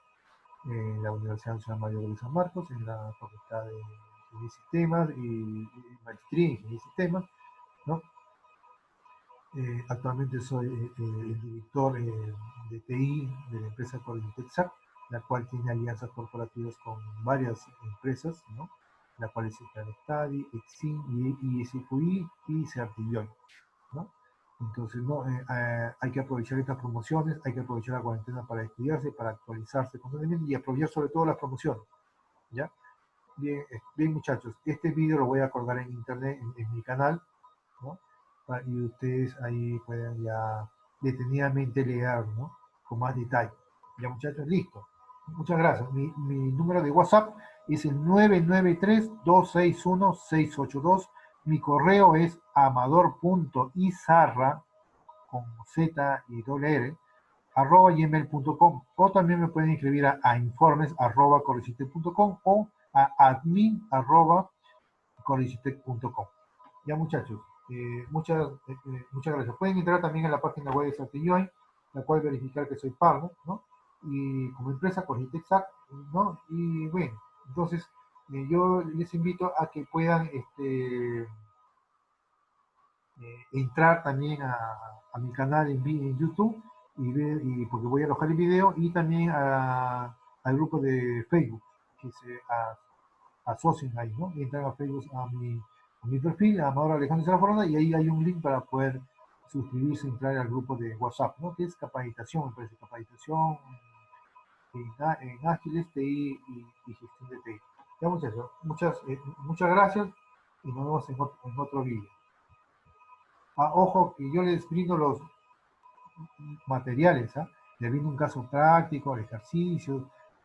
en la Universidad Nacional Mayor de San Marcos, en la Facultad de Ingeniería y Sistemas y maestría en Ingeniería y Sistemas, ¿no? Actualmente soy el director de TI de la empresa Coritexac, la cual tiene alianzas corporativas con varias empresas, ¿no? La cual es Study, Exim, ISQI y Certilloy, ¿no? Entonces, ¿no? Hay que aprovechar estas promociones, hay que aprovechar la cuarentena para estudiarse, para actualizarse constantemente y aprovechar sobre todo las promociones, ¿ya? Bien, bien muchachos, este vídeo lo voy a colgar en internet, en mi canal, ¿no? Y ustedes ahí pueden ya detenidamente leer, ¿no? Con más detalle. Ya muchachos, listo. Muchas gracias. Mi número de WhatsApp es el 993-261-682. Mi correo es amador.izarra con Z y doble R @gmail.com, o también me pueden escribir a informes@correcitec.com o a admin@correcitec.com. Ya muchachos, muchas gracias. Pueden entrar también a la página web de Certilloy, la cual verificar que soy partner, ¿no? Y como empresa Correcitec, ¿no? Y bueno, entonces yo les invito a que puedan entrar también a mi canal en YouTube y ver, porque voy a alojar el video, y también al grupo de Facebook, que se asocian ahí, ¿no? Y entran a Facebook a mi perfil, Amador Alejandro Zaraforona, y ahí hay un link para poder suscribirse, entrar al grupo de WhatsApp, ¿no? Que es capacitación, me parece, capacitación en ágiles, TI y gestión de TI. Ya muchachos, muchas gracias y nos vemos en otro vídeo. Ojo que yo les brindo los materiales, ¿ah? Les brindo un caso práctico, ejercicios,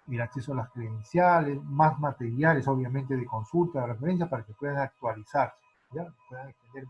el acceso a las credenciales, más materiales obviamente de consulta, de referencia para que puedan actualizarse, ¿ya? Puedan extender